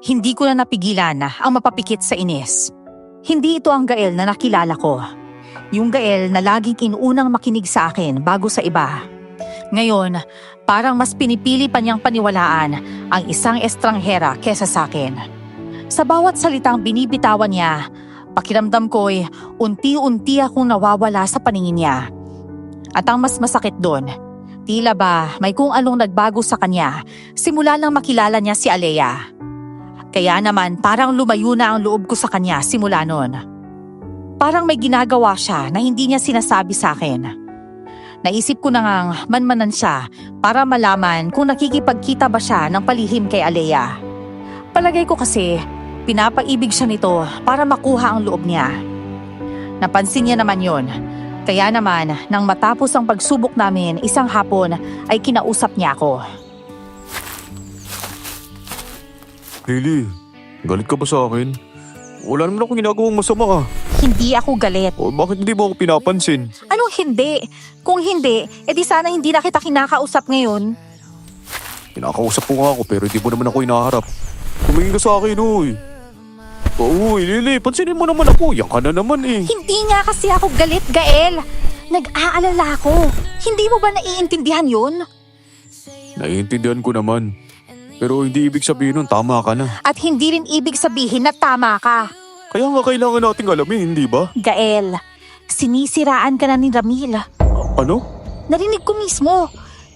Hindi ko na napigilan ang mapapikit sa inis. Hindi ito ang Gael na nakilala ko. Yung Gael na laging inuunang makinig sa akin bago sa iba. Ngayon, parang mas pinipili pa niyang paniwalaan ang isang estranghera kesa sa akin. Sa bawat salitang binibitawan niya, pakiramdam ko'y unti-unti akong nawawala sa paningin niya. At ang mas masakit doon, tila ba may kung anong nagbago sa kanya simula nang makilala niya si Alea. Kaya naman parang lumayo na ang loob ko sa kanya simula noon. Parang may ginagawa siya na hindi niya sinasabi sa akin. Naisip ko na ngang manmanan siya para malaman kung nakikipagkita ba siya ng palihim kay Alea. Palagay ko kasi pinapaibig siya nito para makuha ang loob niya. Napansin niya naman yon. Kaya naman, nang matapos ang pagsubok namin isang hapon ay kinausap niya ako. Lily, galit ka ba sa akin? Wala naman akong ginagawang masama ah. Hindi ako galit. O bakit hindi mo ako pinapansin? Anong hindi? Kung hindi, edi sana hindi na kita kinakausap ngayon. Kinakausap ko nga ako pero hindi mo naman ako inaharap. Tumingin ka sa akin, uy. Uy, Lily, pansinin mo naman ako. Yan ka na naman eh. Hindi nga kasi ako galit, Gael. Nag-aalala ako. Hindi mo ba naiintindihan yun? Naiintindihan ko naman. Pero hindi ibig sabihin nun tama ka na. At hindi rin ibig sabihin na tama ka. Kaya nga kailangan nating alamin, hindi ba? Gael, sinisiraan ka na ni Ramil. Ano? Narinig ko mismo.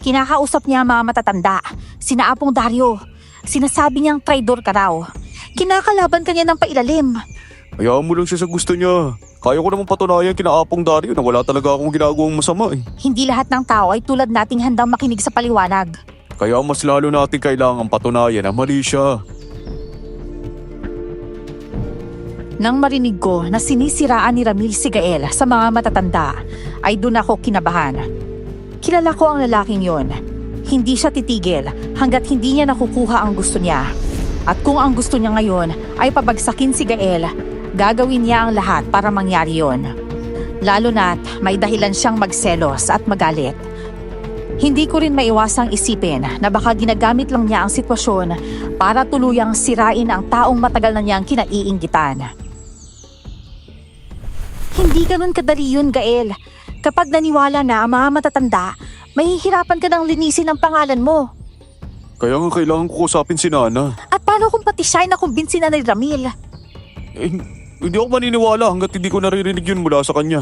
Kinakausap niya ang mga matatanda. Sina Apong Dario. Sinasabi niyang traidor ka raw. Kinakalaban ka niya ng pailalim. Hayaan mo lang siya sa gusto niya. Kaya ko namang patunayan kina Apong Dario na wala talaga akong ginagawang masama eh. Hindi lahat ng tao ay tulad nating handang makinig sa paliwanag. Kaya mas lalo natin kailangang patunayan na mali siya. Nang marinig ko na sinisiraan ni Ramil si Gael sa mga matatanda, ay doon ako kinabahan. Kilala ko ang lalaking yon. Hindi siya titigil hanggat hindi niya nakukuha ang gusto niya. At kung ang gusto niya ngayon ay pabagsakin si Gael, gagawin niya ang lahat para mangyari yon. Lalo na't may dahilan siyang magselos at magalit. Hindi ko rin maiwasang isipin na baka ginagamit lang niya ang sitwasyon para tuluyang sirain ang taong matagal na niyang kinaiinggitan. Hindi ganun kadali yun, Gael. Kapag naniwala na ang mga matatanda, mahihirapan ka ng linisin ang pangalan mo. Kaya nga kailangan ko kusapin si Nana. At paano kung pati siya ay nakumbinsi na ni Ramil? Eh, hindi ako maniniwala hanggat hindi ko naririnig yun mula sa kanya.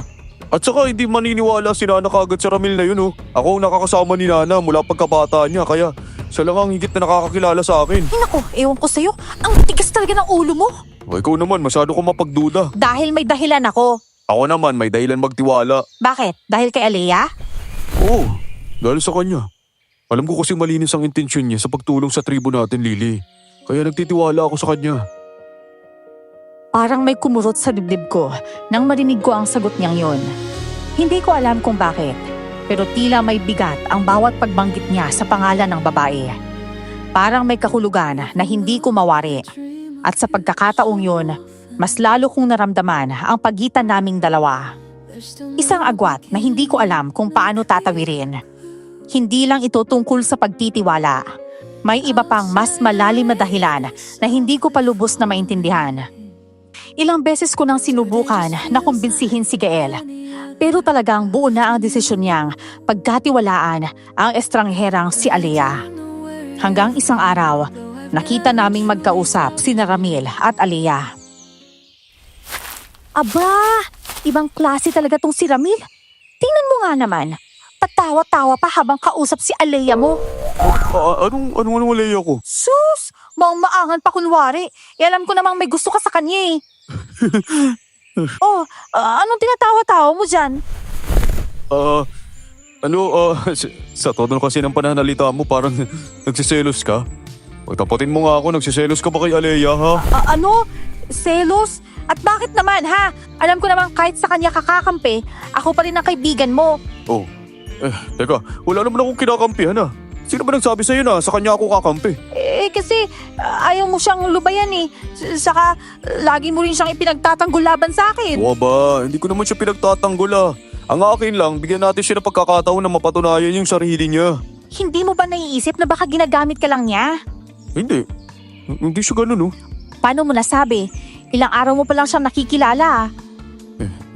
At saka hindi maniniwala si Nana kagad sa Ramil na yun oh. Ako ang nakakasama ni Nana mula pagkabata niya kaya siya lang ang higit na nakakakilala sa akin. Ay naku, ewan ko sa'yo. Ang tigas talaga ng ulo mo. O ikaw naman masyado ko mapagduda. Dahil may dahilan ako. Ako naman may dahilan magtiwala. Bakit? Dahil kay Alea? Oo, dahil sa kanya. Alam ko kasi malinis ang intensyon niya sa pagtulong sa tribo natin, Lily. Kaya nagtitiwala ako sa kanya. Parang may kumurot sa dibdib ko nang marinig ko ang sagot niyang yon. Hindi ko alam kung bakit, pero tila may bigat ang bawat pagbanggit niya sa pangalan ng babae. Parang may kahulugan na hindi ko mawari. At sa pagkakataong yon, mas lalo kong naramdaman ang pagitan naming dalawa. Isang agwat na hindi ko alam kung paano tatawirin. Hindi lang ito tungkol sa pagtitiwala. May iba pang mas malalim na dahilan na hindi ko pa lubos na maintindihan. Ilang beses ko nang sinubukan na kumbinsihin si Gael. Pero talagang buo na ang desisyon niyang pagkatiwalaan ang estrangherang si Alea. Hanggang isang araw, nakita naming magkausap sina Ramil at Alea. Aba, ibang klase talaga tong si Ramil. Tingnan mo nga naman. Patawa-tawa pa habang kausap si Alea mo. Anong walay ako? Sus! Maangan pa kunwari. Alam ko namang may gusto ka sa kanya eh. Anong tinatawa-tawa mo dyan? Sa tono kasi ng pananalita mo parang nagsiselos ka. O tapatin mo nga ako, nagsiselos ka ba kay Alea ha? Selos? At bakit naman ha? Alam ko naman kahit sa kanya kakakampi, ako pa rin ang kaibigan mo. Teka, wala naman akong kinakampihan ha. Sino ba nagsabi sa'yo na sa kanya ako kakampi? Kasi ayaw mo siyang lubayan eh. Saka lagi mo rin siyang ipinagtatanggol laban sa akin. Oo ba, hindi ko naman siya pinagtatanggol ah. Ang akin lang, bigyan natin siya ng pagkakataon na mapatunayan yung sarili niya. Hindi mo ba naiisip na baka ginagamit ka lang niya? Hindi siya ganun oh. Paano mo nasabi? Ilang araw mo pa lang siyang nakikilala.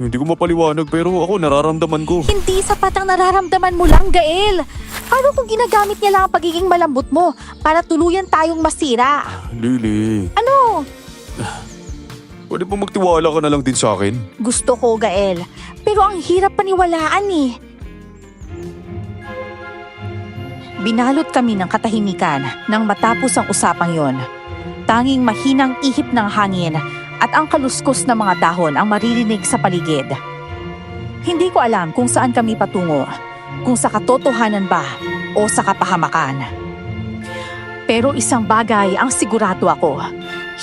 Hindi ko mapaliwanag pero ako nararamdaman ko. Hindi sapat ang nararamdaman mo lang, Gael. Paano kung ginagamit niya lang ang pagiging malambot mo para tuluyan tayong masira? Lily. Ano? Pwede ba magtiwala ka na lang din sa akin? Gusto ko, Gael. Pero ang hirap paniwalaan eh. Binalot kami ng katahimikan nang matapos ang usapang yon. Tanging mahinang ihip ng hangin at ang kaluskos ng mga dahon ang maririnig sa paligid. Hindi ko alam kung saan kami patungo, kung sa katotohanan ba o sa kapahamakan. Pero isang bagay ang sigurado ako.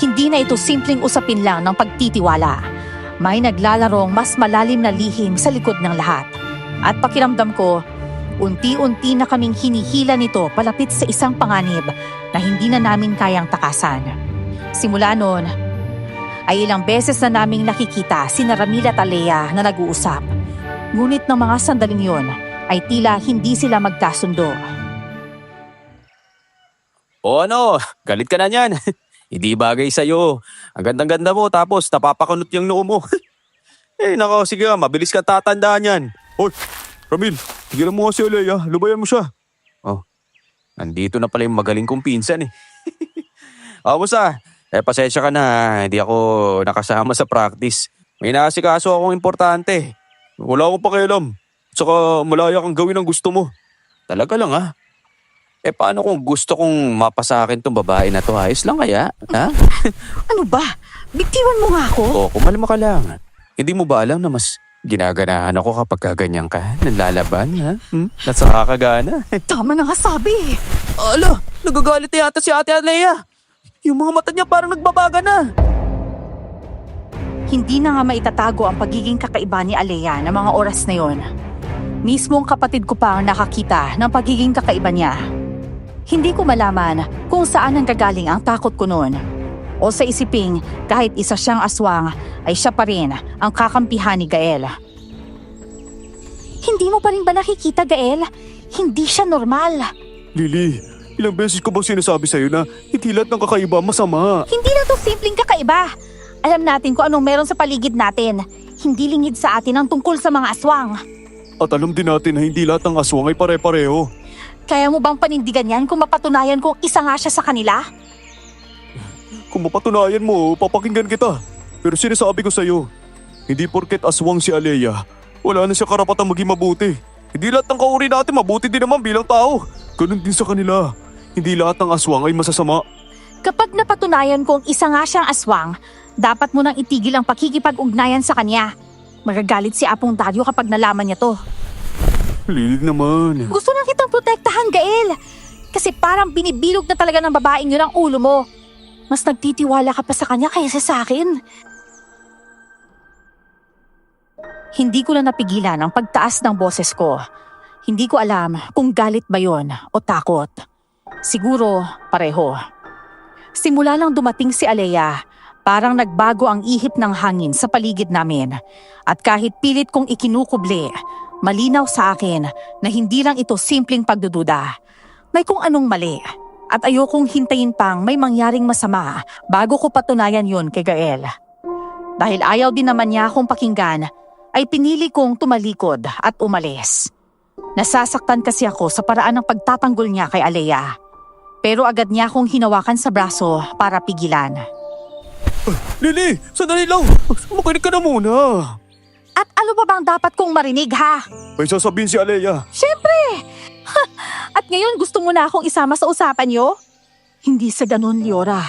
Hindi na ito simpleng usapin lang ng pagtitiwala. May naglalarong mas malalim na lihim sa likod ng lahat. At pakiramdam ko, unti-unti na kaming hinihila nito palapit sa isang panganib na hindi na namin kayang takasan. Simula noon, ay ilang beses na naming nakikita sina Ramil at Alea na nag-uusap. Ngunit ng mga sandaling yon ay tila hindi sila magkasundo. O ano, galit ka na niyan. Hindi bagay sa'yo. Ang gandang-ganda mo tapos napapakunot yung noo mo. Nako, sige mabilis ka tatandaan yan. Hoy, Ramil, tigilan mo nga si Alea. Lubayan mo siya. Nandito na pala yung magaling kong pinsan eh. Kamusta? Pasensya ka na, hindi ako nakasama sa practice. May naasikaso akong importante. Wala akong pakialam. Tsaka malaya kang gawin ang gusto mo. Talaga lang ha? Paano kung gusto kong mapasa akin tong babae na to? Ayos lang kaya? Ha? Ano ba? Bigtiwan mo nga ako? Kumalma ka lang. Hindi mo ba alam na mas ginaganahan ako kapag kaganyan ka? Nanlalaban, ha? Nasa kakagana. Tama na nga sabi. Ala, nagagalit yata si Ate Alea. Yung mga mata niya parang nagbabaga na. Hindi na nga maitatago ang pagiging kakaiba ni Alea ng mga oras na yon. Mismong kapatid ko pa ang nakakita ng pagiging kakaiba niya. Hindi ko malaman kung saan nanggagaling ang takot ko noon. O sa isiping kahit isa siyang aswang ay siya pa rin ang kakampihan ni Gael. Hindi mo pa rin ba nakikita, Gael? Hindi siya normal. Lily, ilang beses ko ba sinasabi sa'yo na hindi lahat ng kakaiba masama? Hindi na to simpleng kakaiba. Alam natin kung anong meron sa paligid natin. Hindi lingid sa atin ang tungkol sa mga aswang. At alam din natin na hindi lahat ng aswang ay pare-pareho. Kaya mo bang panindigan yan kung mapatunayan kung isa nga siya sa kanila? Kung mapatunayan mo, papakinggan kita. Pero sinasabi ko sa'yo, hindi porket aswang si Alea, wala na siya karapatang maging mabuti. Hindi lahat ng kauri natin mabuti din naman bilang tao. Ganun din sa kanila. Hindi lahat ng aswang ay masasama. Kapag napatunayan kung isa nga siyang aswang, dapat mo nang itigil ang pakikipag-ugnayan sa kanya. Magagalit si Apong Dario kapag nalaman niya to. Lily naman. Gusto na kitang protektahan, Gael. Kasi parang binibilog na talaga ng babaeng yun ang ulo mo. Mas nagtitiwala ka pa sa kanya kaysa sa akin. Hindi ko na napigilan ang pagtaas ng boses ko. Hindi ko alam kung galit ba yon o takot. Siguro pareho. Simula nang dumating si Alea, parang nagbago ang ihip ng hangin sa paligid namin. At kahit pilit kong ikinukubli, malinaw sa akin na hindi lang ito simpleng pagdududa. May kung anong mali. At ayokong hintayin pang may mangyaring masama bago ko patunayan yun kay Gael. Dahil ayaw din naman niya akong pakinggan, ay pinili kong tumalikod at umalis. Nasasaktan kasi ako sa paraan ng pagtatanggol niya kay Alea. Pero agad niya akong hinawakan sa braso para pigilan. Lily, sandali lang. Makinig ka na muna. At ano pa bang dapat kong marinig, ha? May sasabihin si Alea. Siyempre! At ngayon gusto mo na akong isama sa usapan niyo? Hindi sa ganun, Liora.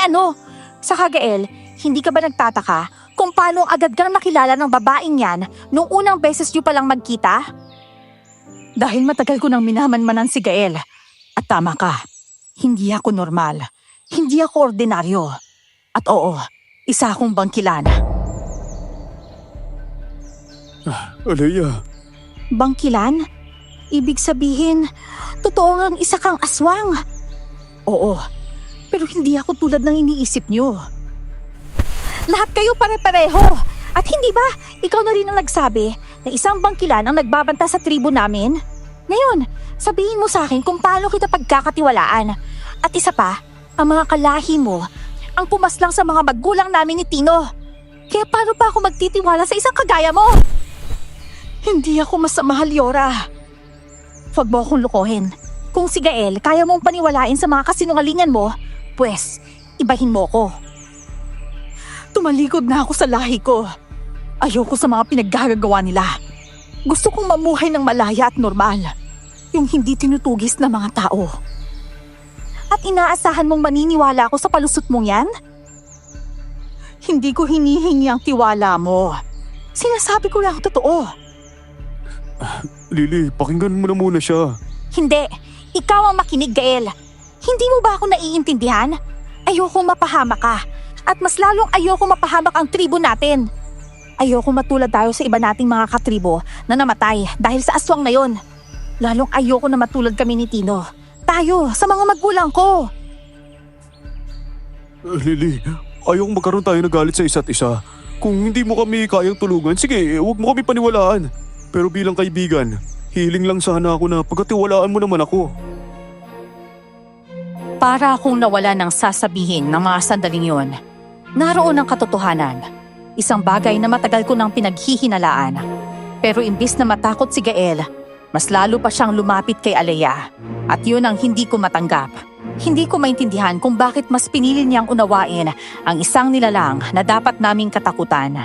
Ano? Sa Gael, hindi ka ba nagtataka kung paano agad kang nakilala ng babaeng yan nung unang beses niyo palang magkita? Dahil matagal ko nang minamanmanan si Gael. At tama ka, hindi ako normal. Hindi ako ordinaryo. At oo, isa akong bangkilan. Alea. Bangkilan? Ibig sabihin, totoo ngang isa kang aswang. Oo, pero hindi ako tulad ng iniisip niyo. Lahat kayo pare-pareho. At hindi ba, ikaw na rin ang nagsabi na isang bangkilan ang nagbabanta sa tribo namin? Ngayon, sabihin mo sa akin kung paano kita pagkakatiwalaan. At isa pa, ang mga kalahi mo ang pumaslang sa mga magulang namin ni Tino. Kaya paano pa ako magtitiwala sa isang kagaya mo? Hindi ako masama, Liora. Huwag mo akong lukohin. Kung si Gael kaya mong paniwalain sa mga kasinungalingan mo, pues, ibahin mo ko. Tumalikod na ako sa lahi ko. Ayoko sa mga pinaggagawa nila. Gusto kong mamuhay ng malaya at normal. Yung hindi tinutugis ng mga tao. At inaasahan mong maniniwala ako sa palusot mong yan? Hindi ko hinihingi ang tiwala mo. Sinasabi ko lang ang totoo. Lily, pakinggan mo na muna siya. Hindi. Ikaw ang makinig, Gael. Hindi mo ba ako naiintindihan? Ayokong mapahama ka. At mas lalong ayokong mapahamak ang tribo natin. Ayokong matulad tayo sa iba nating mga katribo na namatay dahil sa aswang na yon. Lalong ayoko na matulad kami ni Tino. Tayo, sa mga magulang ko. Lily, ayokong magkaroon tayo ng galit sa isa't isa. Kung hindi mo kami kayang tulungan, sige, huwag mo kami paniwalaan. Pero bilang kaibigan, hiling lang sana ako na pagkatiwalaan mo naman ako. Para akong nawala ng sasabihin ng mga sandaling yon. Naroon ang katotohanan. Isang bagay na matagal ko nang pinaghihinalaan. Pero imbis na matakot si Gael, mas lalo pa siyang lumapit kay Alea. At yun ang hindi ko matanggap. Hindi ko maintindihan kung bakit mas pinili niyang unawain ang isang nilalang na dapat naming katakutan.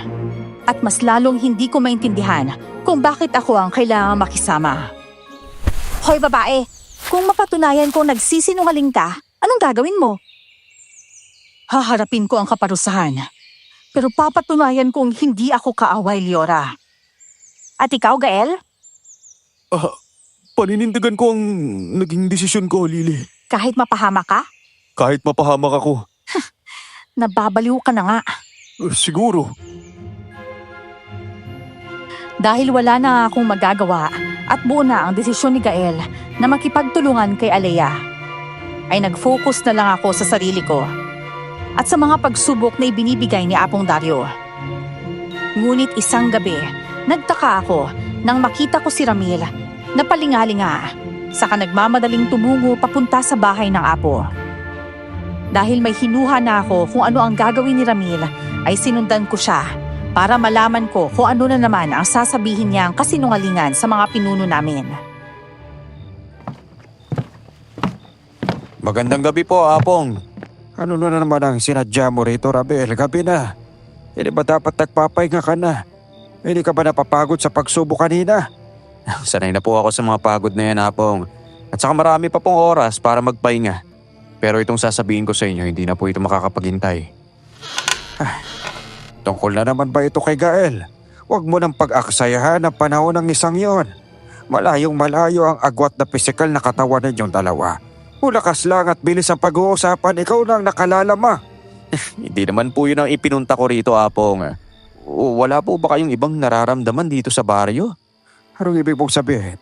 At mas lalong hindi ko maintindihan kung bakit ako ang kailangang makisama. Hoy babae, kung mapatunayan kong nagsisinungaling ka, anong gagawin mo? Haharapin ko ang kaparusahan. Pero papatunayan kong hindi ako kaaway, Liora. At ikaw, Gael? Paninindigan ko ang naging desisyon ko, Lily. Kahit mapahama ka? Kahit mapahamak ako. Nababaliw ka na nga. Siguro. Dahil wala na akong magagawa at buo na ang desisyon ni Gael na makipagtulungan kay Alea, ay nag-focus na lang ako sa sarili ko at sa mga pagsubok na ibinibigay ni Apong Dario. Ngunit isang gabi, nagtaka ako nang makita ko si Ramil na palingalinga, saka nagmamadaling tumungo papunta sa bahay ng Apo. Dahil may hinuha na ako kung ano ang gagawin ni Ramil, ay sinundan ko siya para malaman ko kung ano na naman ang sasabihin niyang kasinungalingan sa mga pinuno namin. Magandang gabi po, Apong. Ano na naman ang sinadya mo rito, Rabel? Gabi na. Hindi ba dapat nagpapahinga ka na? Hindi ka ba napapagod sa pagsubok kanina? Sanay na po ako sa mga pagod na yan, Apong. At saka marami pa pong oras para magpahinga. Pero itong sasabihin ko sa inyo, hindi na po ito makakapaghintay. Tungkol na naman ba ito kay Gael? Huwag mo nang pag-aksayahan ang panahon ng isang yon. Malayong malayo ang agwat na pisikal na katawan ninyong dalawa. Ulakas lang at bilis ang pag-uusapan, ikaw lang nakalalama. Hindi naman po yun ang ipinunta ko rito, Apong. Wala po ba kayong ibang nararamdaman dito sa baryo? Anong ibig mong sabihin?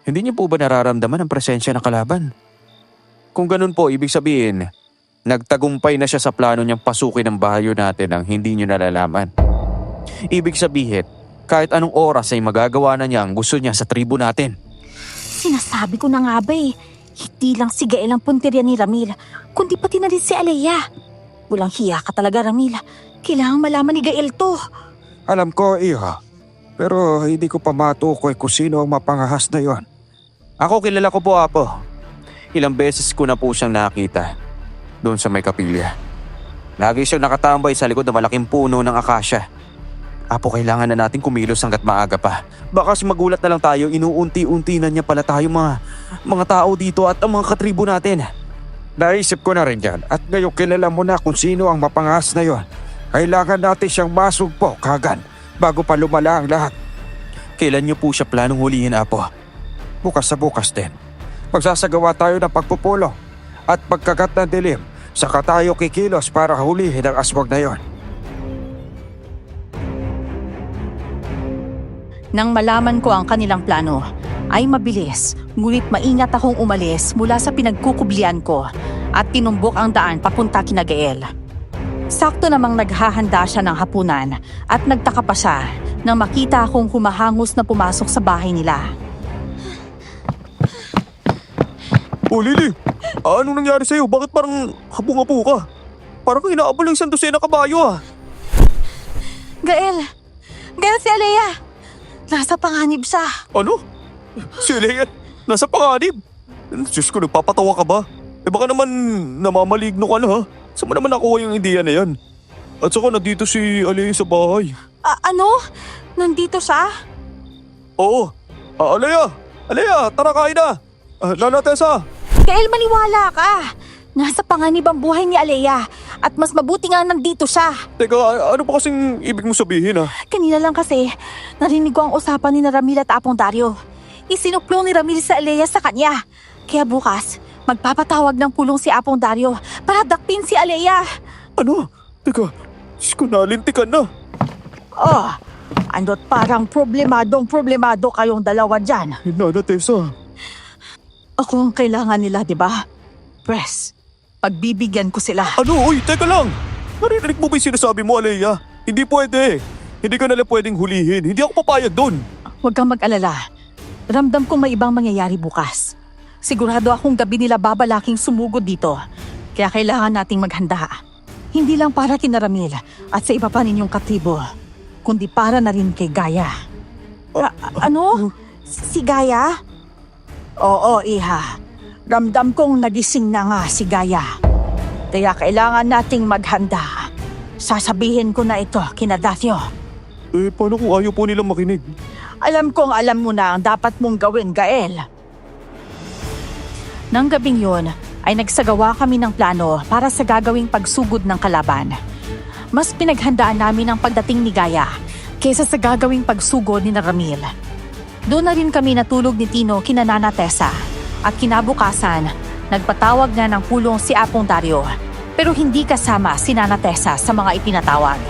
Hindi niyo po ba nararamdaman ang presensya ng kalaban? Kung ganun po, ibig sabihin, nagtagumpay na siya sa plano niyang pasukin ang baryo natin ang hindi niyo nalalaman. Ibig sabihin, kahit anong oras ay magagawa na niya ang gusto niya sa tribo natin. Sinasabi ko na nga ba eh, hindi lang si Gael ang punteriya ni Ramil, kundi pati na rin si Alea. Walang hiya ka talaga, Ramil. Kailangang malaman ni Gael to. Alam ko, Iha. Pero hindi ko pa matukoy kung sino ang mapangahas na yon. Ako kilala ko po, Apo. Ilang beses ko na po siyang nakita doon sa may kapilya. Lagi siyang nakatambay sa likod ng malaking puno ng akasya. Apo, kailangan na natin kumilos hanggat maaga pa. Baka magulat na lang tayo, inuunti-unti na niya pala tayo mga tao dito at ang mga katribo natin. Naisip ko na rin yan at ngayon kilala mo na kung sino ang mapangahas na yon. Kailangan natin siyang masugpo kagad bago pa lumala ang lahat. Kailan niyo po siya planong hulihin, Apo? Bukas sa bukas din. Magsasagawa tayo ng pagpupulo at pagkagat ng dilim, saka tayo kikilos para hulihin ang aswang na yon. Nang malaman ko ang kanilang plano, ay mabilis, ngunit maingat akong umalis mula sa pinagkukublian ko at tinumbok ang daan papunta kina Gael. Sakto namang naghahanda siya ng hapunan at nagtaka pa siya nang makita akong humahangos na pumasok sa bahay nila. Oh, Lily! Anong nangyari sa'yo? Bakit parang habong-habo ka? Parang inaabol ng isang dosena kabayo ah. Gael! Gael, si Alea! Nasa panganib siya. Ano? Si Leia, nasa panganib? Diyos ko, nagpapatawa ka ba? Baka naman namamaligno ka na ha? Saan mo naman nakuha yung ideya na yan? At saka nandito si Alea sa bahay. Ano? Nandito siya? Oo. Alea! Alea, tara kain na! Lala Tessa! Gael, maniwala ka! Nasa panganib ang buhay ni Alea at mas mabuti nga nandito siya. Teka, ano pa kasing ibig mo sabihin Kanina lang kasi, narinig ko ang usapan ni Ramil at Apong Dario. Isinuplong ni Ramil sa Alea sa kanya. Kaya bukas, magpapatawag ng pulong si Apong Dario para dakpin si Alea. Ano? Teka, Diyos ko, nalintikan na. Oh, andot parang problemado kayong dalawa dyan. Nana Tessa. Ako ang kailangan nila, di ba? Press, pagbibigyan ko sila. Ano? Uy, teka lang. Narinig mo ba yung sinasabi mo, Alea? Hindi pwede. Hindi ka nalang pwedeng hulihin. Hindi ako papayag doon. Huwag kang mag-alala. Ramdam kong may ibang mangyayari bukas. Sigurado akong gabi nila babalaking sumugod dito. Kaya kailangan nating maghanda. Hindi lang para kina Ramil at sa iba pa ninyong katribo, kundi para na rin kay Gaia. Ano? Si Gaia? Oo, Iha. Ramdam kong nagising na nga si Gaia. Kaya kailangan nating maghanda. Sasabihin ko na ito kina Dathio. Paano kung ayaw po nilang makinig? Alam kong alam mo na ang dapat mong gawin, Gael. Nang gabing yun, ay nagsagawa kami ng plano para sa gagawing pagsugod ng kalaban. Mas pinaghandaan namin ang pagdating ni Gaia kaysa sa gagawing pagsugod ni Ramil. Doon na rin kami natulog ni Tino kina Nana Tessa at kinabukasan, nagpatawag na ng pulong si Apong Dario pero hindi kasama si Nana Tessa sa mga ipinatawag.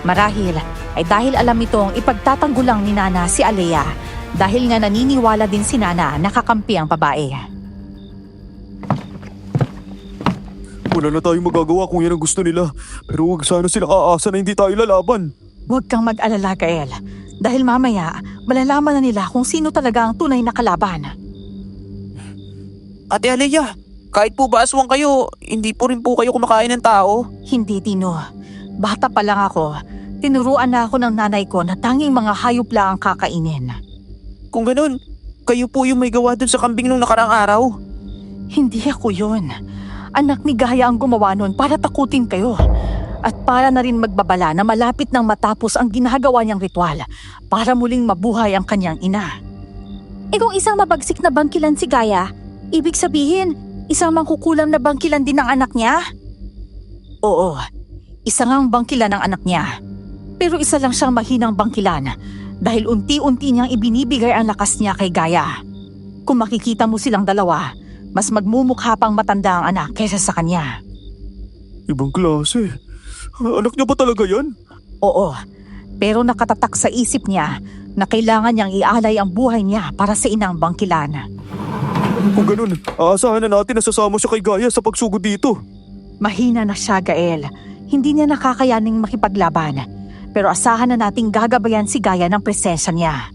Marahil ay dahil alam itong ipagtatanggulang ni Nana si Alea dahil nga naniniwala din si Nana na kakampi ang babae. Wala na tayong magagawa kung yan ang gusto nila. Pero huwag sana sila aasa na hindi tayo lalaban. Huwag kang mag-alala, Gael. Dahil mamaya, malalaman na nila kung sino talaga ang tunay na kalaban. Ate Alea, kahit po ba aswang kayo, hindi po rin po kayo kumakain ng tao. Hindi, Tino. Bata pa lang ako. Tinuruan na ako ng nanay ko na tanging mga hayop lang ang kakainin. Kung ganun, kayo po yung may gawa dun sa kambing nung nakarang araw. Hindi ako yun. Anak ni Gaia ang gumawa nun para takutin kayo. At para na rin magbabala na malapit nang matapos ang ginagawa niyang ritual para muling mabuhay ang kanyang ina. E kung isang mabagsik na bangkilan si Gaia, ibig sabihin, isang mangkukulam na bangkilan din ng anak niya? Oo, isa ngang bangkilan ng anak niya. Pero isa lang siyang mahinang bangkilan dahil unti-unti niyang ibinibigay ang lakas niya kay Gaia. Kung makikita mo silang dalawa, mas magmumukha pang matanda ang anak kaysa sa kanya. Ibang klase. Anak niya ba talaga yan? Oo, pero nakatatak sa isip niya na kailangan niyang ialay ang buhay niya para sa inang bangkilan. Kung ganun, aasahan na natin na sasama siya kay Gaia sa pagsugod dito. Mahina na siya, Gael. Hindi niya nakakayaning makipaglaban. Pero asahan na nating gagabayan si Gaia ng presensya niya.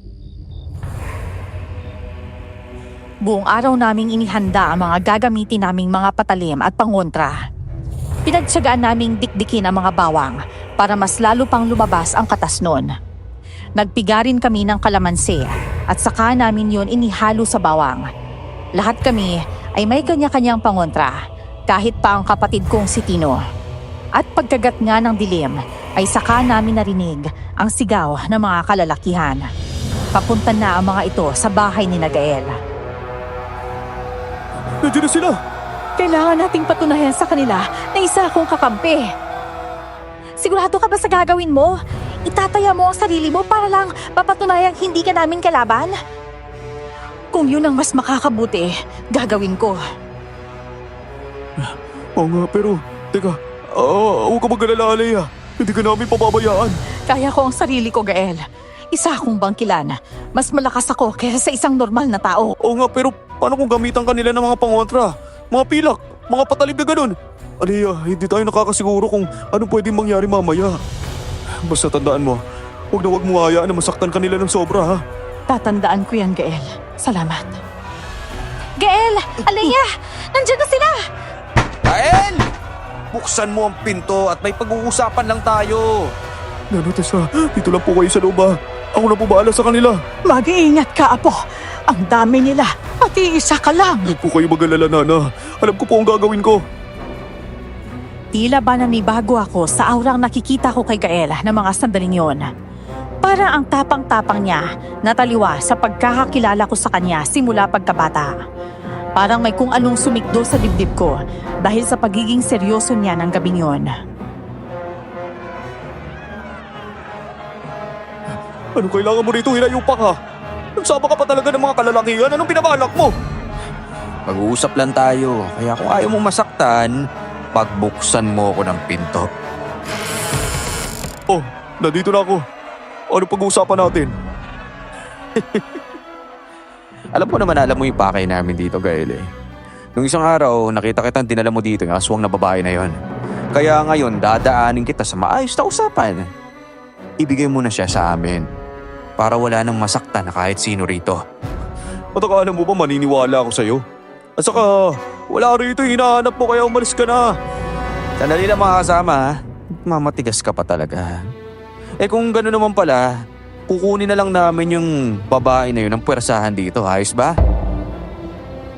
Buong araw naming inihanda ang mga gagamitin naming mga patalim at pangontra. Pinagtsagaan naming dikdikin ang mga bawang para mas lalo pang lumabas ang katas nun. Nagpigarin kami ng kalamansi at saka namin yun inihalo sa bawang. Lahat kami ay may kanya-kanyang pangontra, kahit pa ang kapatid kong si Tino. At pagkagat nga ng dilim ay saka namin narinig ang sigaw ng mga kalalakihan. Papunta na ang mga ito sa bahay ni Gael. Nandiyan na sila! Kailangan nating patunayan sa kanila na isa akong kakampi. Sigurado ka ba sa gagawin mo? Itataya mo ang sarili mo para lang papatunayang hindi ka namin kalaban? Kung yun ang mas makakabuti, gagawin ko. Oo nga, pero... Teka, huwag ka mag-alala, Alea. Hindi ka namin pababayaan. Kaya ko ang sarili ko, Gael. Isa akong bangkilan. Mas malakas ako kaysa sa isang normal na tao. Oo nga, pero paano kung gamitan kanila ng mga pangontra? Mga pilak, mga patalib na ganun. Alea, hindi tayo nakakasiguro kung anong pwedeng mangyari mamaya. Basta tandaan mo, huwag mo hayaan na masaktan kanila ng sobra, ha? Tatandaan ko yan, Gael. Salamat. Gael! Alea! Nandiyan na sila! Gael! Buksan mo ang pinto at may pag-uusapan lang tayo. Nana Tessa, dito lang po kayo sa loob, ha? Ako na po bahala sa kanila. Mag-iingat ka, Apo. Ang dami nila at iisa ka lang. Huwag po kayo mag-alala, Nana. Alam ko po ang gagawin ko. Tila ba nanibago ako sa aurang nakikita ko kay Gael ng mga sandaling yon. Para ang tapang-tapang niya nataliwa sa pagkakakilala ko sa kanya simula pagkabata. Parang may kung anong sumikdo sa dibdib ko dahil sa pagiging seryoso niya ng gabing yon. Anong kailangan mo rito? Hinayo pa ka. Nagsama ka pa talaga ng mga kalalakihan. Anong pinabalak mo? Mag-uusap lang tayo. Kaya kung ayaw mong masaktan, pagbuksan mo ako ng pinto. Oh, nandito na ako. Ano pag-uusapan natin? Alam mo yung pakay namin dito, Gael eh. Nung isang araw, nakita kitang dinala mo dito yung aswang na babae na yon. Kaya ngayon, dadaanin kita sa maayos na usapan. Ibigay mo na siya sa amin para wala nang masaktan na kahit sino rito. At akala mo ba maniniwala ako sa'yo? At saka, wala rito, hinahanap mo kaya umalis ka na. Sandali lang mga kasama, ha? Mamatigas ka pa talaga. Eh kung gano'n naman pala, kukunin na lang namin yung babae na yun ng puwersahan dito, ayos ba?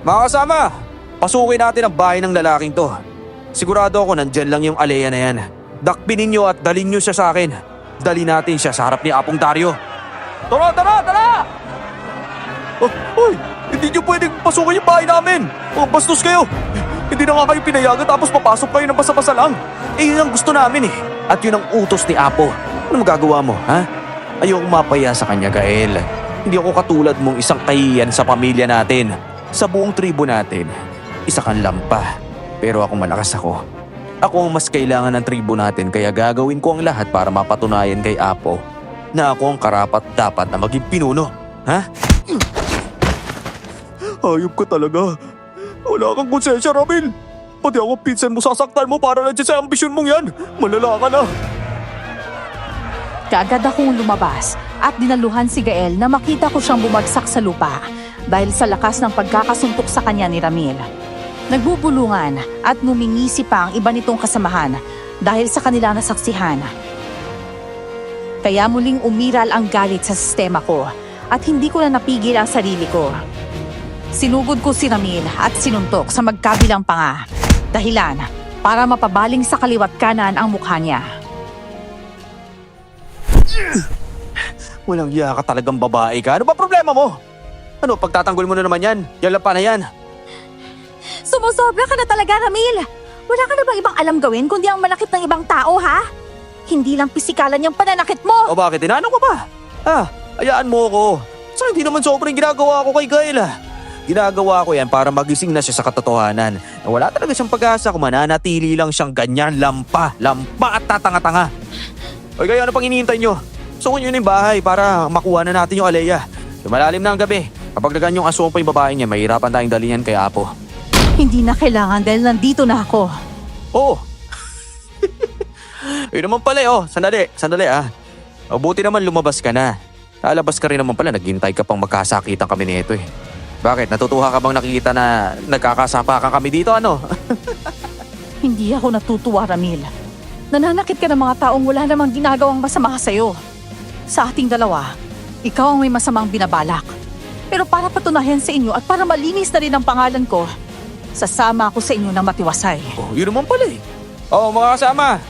Mga kasama, pasukin natin ang bahay ng lalaking to. Sigurado ako nandyan lang yung Alea na yan. Dakpin ninyo at dalhin nyo siya sa akin. Dali natin siya sa harap ni Apong Dario. Tara, tara, tara! Oh, hoy! Hindi nyo pwedeng pasukin yung bahay namin! Oh, bastos kayo! Hindi na nga kayo pinayagan tapos papasok kayo ng basa-basa lang. Eh yun ang gusto namin eh. At yun ang utos ni Apo. Ano magagawa mo, ha? Ayokong mapaya sa kanya, Gael. Hindi ako katulad mong isang kahiyan sa pamilya natin. Sa buong tribo natin. Isa kang lampa. Pero ako malakas ako. Ako ang mas kailangan ng tribo natin kaya gagawin ko ang lahat para mapatunayan kay Apo na ako ang karapat-dapat na maging pinuno. Ha? Hayop ka talaga. Wala kang konsensya, Ramil. Pati ako pinsan mo sasaktan mo para nandiyan sa ambisyon mong yan. Malala ka na. Kaagad akong lumabas at dinaluhan si Gael na makita ko siyang bumagsak sa lupa dahil sa lakas ng pagkakasuntok sa kanya ni Ramil. Nagbubulungan at ngumingisi pa ang iba nitong kasamahan dahil sa kanila nasaksihan. Kaya muling umiral ang galit sa sistema ko at hindi ko na napigil ang sarili ko. Sinugod ko si Ramil at sinuntok sa magkabilang panga. Dahilan para mapabaling sa kaliwat kanan ang mukha niya. Walang iya ka talagang babae ka. Ano ba problema mo? Ano, pagtatanggol mo na naman yan? Yan lang pa na yan. Sumusobra ka na talaga, Ramil! Wala ka na bang ibang alam gawin kundi ang manakit ng ibang tao, ha? Hindi lang pisikalan yung pananakit mo! O bakit? Tinanong ko ba? Hayaan mo ako. So hindi naman sobrang ginagawa ko kay Gael Ginagawa ko yan para magising na siya sa katotohanan. Na wala talaga siyang pag-asa kung mananatili lang siyang ganyan lampa at tatanga-tanga. O kaya ano pang hinihintay nyo? Sukunin nyo na yung bahay para makuha na natin yung Alea. Malalim na ang gabi. Kapag nagan yung aswang pa yung babae niya, mahirapan tayong dalhin yan kay Apo. Hindi na kailangan dahil nandito na ako. Oo. Yun naman pala Sandali Buti naman lumabas ka na. Lalabas ka rin naman pala, naghintay ka pang magkasakitan kami nito eh. Bakit? Natutuwa ka bang nakikita na nagkakasapakan kami dito, ano? Hindi ako natutuwa, Ramil. Nananakit ka ng mga taong wala namang ginagawang masama sa'yo. Sa ating dalawa, ikaw ang may masamang binabalak. Pero para patunayan sa inyo at para malinis na rin ang pangalan ko, sasama ako sa inyo ng matiwasay. Oh, yun naman pala eh. Oh, mga kasama,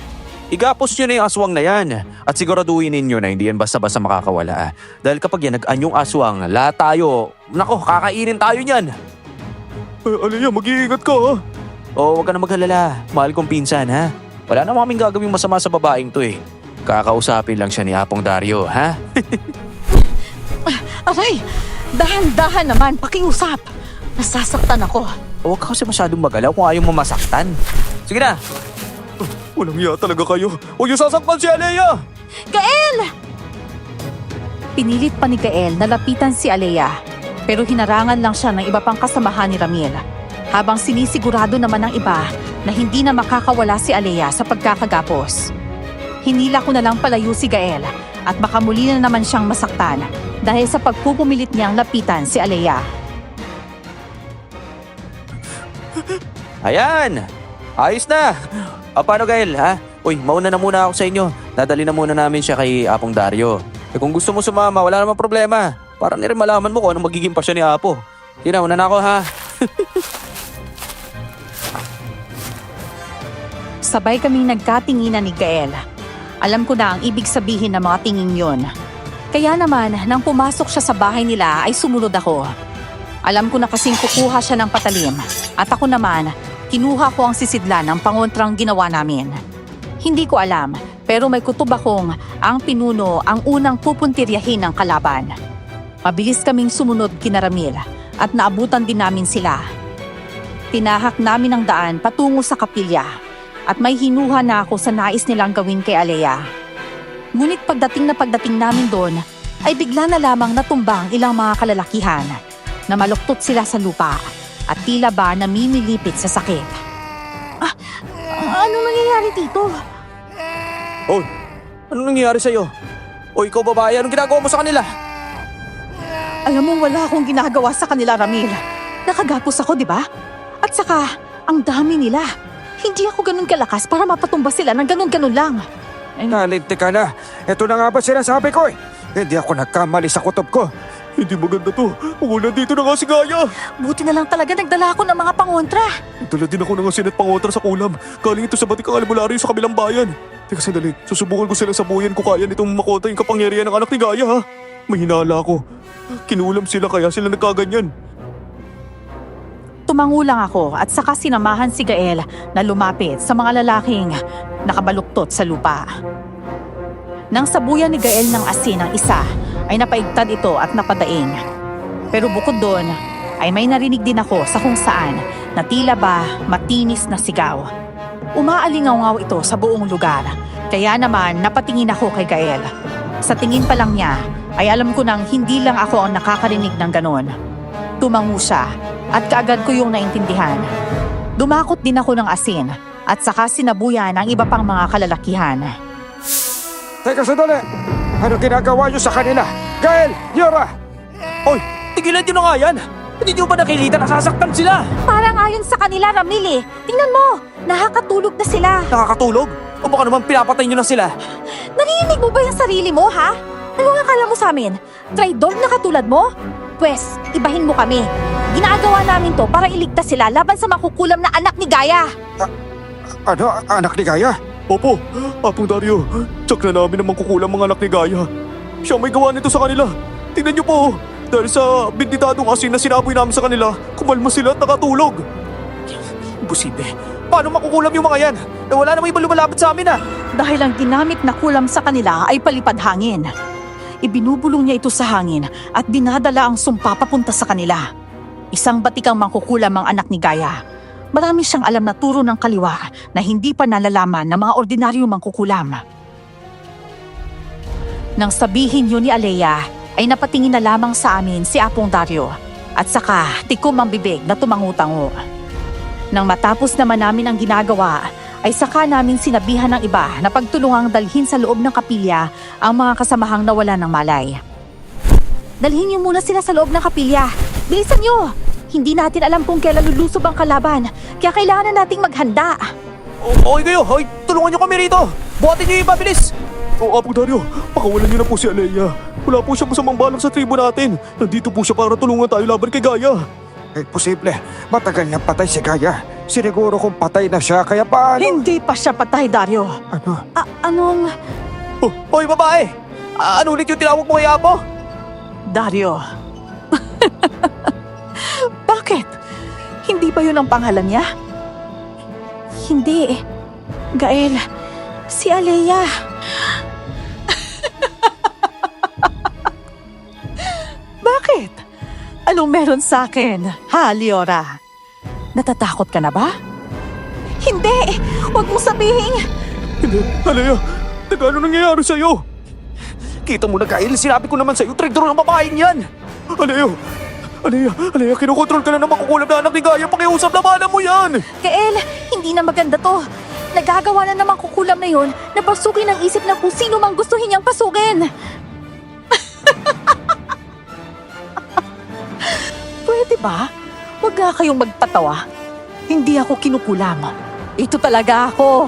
igapos nyo na yung aswang na yan at siguraduhin ninyo na hindi yan basta-basta makakawala. Dahil kapag yan nag-anyong aswang, lahat tayo, kakainin tayo niyan. Alea, mag-iingat ka ha. Oh, huwag ka na maghalala. Mahal kong pinsan, ha? Wala na kaming gagawing masama sa babaeng to eh. Kakausapin lang siya ni Apong Dario, ha? Aray! Dahan-dahan naman, pakiusap. Nasasaktan ako. Huwag ka kasi masyadong magalaw kung ayaw mo masaktan. Sige na. Walang iya talaga kayo. Huwag yung sasaktan si Alea. Gael! Pinilit pa ni Gael na lapitan si Alea, pero hinarangan lang siya ng iba pang kasamahan ni Ramil. Habang sinisigurado naman ng iba na hindi na makakawala si Alea sa pagkakagapos. Hinila ko na lang palayo si Gael at baka muli na naman siyang masaktan dahil sa pagpupumilit niyang lapitan si Alea. Ayan! Ayos na! Paano Gael, ha? Uy, mauna na muna ako sa inyo. Dadali na muna namin siya kay Apong Dario. Kung gusto mo sumama, wala namang problema. Para rin malaman mo kung anong magiging pasyon ni Apo. Sige na, una na ako, ha? Sabay kaming nagkatinginan ni Gael. Alam ko na ang ibig sabihin ng mga tingin yon. Kaya naman, nang pumasok siya sa bahay nila ay sumunod ako. Alam ko na kasing kukuha siya ng patalim at ako naman, kinuha ko ang sisidlan ng pangontrang ginawa namin. Hindi ko alam, pero may kutob akong ang pinuno ang unang pupuntiryahin ng kalaban. Mabilis kaming sumunod kina Ramil at naabutan din namin sila. Tinahak namin ang daan patungo sa kapilya at may hinuha na ako sa nais nilang gawin kay Alea. Ngunit pagdating namin doon, ay bigla na lamang natumbang ilang mga kalalakihan na maluktot sila sa lupa at tila ba namimilipit sa sakit. Ano nangyayari dito? Oy, ano nangyayari sa'yo? O ikaw babae, anong ginagawa mo sa kanila? Alam mo, wala akong ginagawa sa kanila, Ramil. Nakagapos ako, di ba? At saka, ang dami nila. Hindi ako ganun kalakas para mapatumba sila ng ganun-ganun lang. Nalinti ka na. Ito na nga ba sinasabi ko eh. Hindi ako nagkamali sa kutob ko. Hindi maganda to. Umulan dito na nga si Gaya. Buti na lang talaga nagdala ako ng mga pangontra. Dala din ako ng asin at pangotra sa kulam. Galing ito sa batikang albularyo sa kabilang bayan. Teka sandali, susubukan ko silang sabuyan ko kaya nitong makota yung kapangyarihan ng anak ni Gaya ha. May hinala ako. Kinulam sila kaya sila nagkaganyan. Tumango lang ako at saka sinamahan si Gael na lumapit sa mga lalaking nakabaluktot sa lupa. Nang sabuyan ni Gael ng asin ang isa, ay napaigtad ito at napadaing. Pero bukod doon, ay may narinig din ako sa kung saan na tila ba matinis na sigaw. Umaalingaw ito sa buong lugar, kaya naman napatingin ako kay Gael. Sa tingin pa lang niya, ay alam ko nang hindi lang ako ang nakakarinig ng ganon. Tumango siya at kaagad ko yung naintindihan. Dumakot din ako ng asin at saka sinabuyan ang iba pang mga kalalakihan. Teka sandali. Ano ginagawa niyo sa kanila? Gael! Yura! Oy, tigilan nyo na nga yan! Hindi nyo ba nakikita nasasaktan sila? Parang ayon sa kanila, Ramil eh. Tingnan mo, nakakatulog na sila. Nakakatulog? O baka naman pinapatay nyo na sila? Narinig mo ba yung sarili mo, ha? Ano ang akala mo sa amin? Traidor na katulad mo? Pwes, ibahin mo kami. Ginagawa namin to para iligtas sila laban sa makukulam na anak ni Gaya. Ano? Anak ni Gaya? Opo, Apong Dario. Tsak na namin ang mangkukulang mga anak ni Gaya. Siya may gawa nito sa kanila. Tingnan niyo po. Dahil sa binditadong asin na sinaboy namin sa kanila, kumalma sila at nakatulog. Imposible. Paano makukulam yung mga yan? Eh wala namang iba lumalapit sa amin ah. Dahil ang ginamit na kulam sa kanila ay palipad hangin. Ibinubulong niya ito sa hangin at dinadala ang sumpa papunta sa kanila. Isang batikang mangkukulam ang anak ni Gaya. Marami siyang alam na turo ng kaliwa na hindi pa nalalaman ng mga ordinaryong mangkukulam. Nang sabihin yun ni Alea, ay napatingin na lamang sa amin si Apong Dario at saka tikom ang bibig na tumangutango. Nang matapos naman namin ang ginagawa, ay saka namin sinabihan ng iba na pagtulungang dalhin sa loob ng kapilya ang mga kasamahang nawala ng malay. Dalhin niyo muna sila sa loob ng kapilya. Bilisan niyo! Hindi natin alam kung kailan lulusob ang kalaban, kaya kailangan na nating maghanda. Okay kayo, hoy, tulungan nyo kami rito. Buhatin nyo yung iba, bilis. Apong Dario, pakawalan niyo na po si Alea. Wala po siya masamang balak sa tribo natin. Nandito po siya para tulungan tayo laban kay Gaya. Eh, posible. Matagal niyang patay si Gaya. Siniguro kung patay na siya, kaya paano? Hindi pa siya patay, Dario. Ano? Anong... Oh, hoy, babae. Ano ulit yung tinawag mo kay Apo? Dario. Bakit? Hindi ba yun ang pangalan niya? Hindi. Gael, si Alea. Bakit? Anong meron sa akin, ha, Leora? Natatakot ka na ba? Hindi! Huwag mong sabihin! Hindi, Alea, ano nangyayari sa'yo? Kita mo na, Kyle, sinabi ko naman sa'yo, traitor ng babaeng yan. Alea, kinukontrol ka na ng makukulam na anak ni Gaya. Pakiusap na bala mo yan! Gael, hindi na maganda to. Nagagawa na naman kukulam na yon na pasukin ang isip ng kung sino mang gustuhin niyang pasukin. Pwede ba? Huwag nga kayong magpatawa. Hindi ako kinukulam. Ito talaga ako.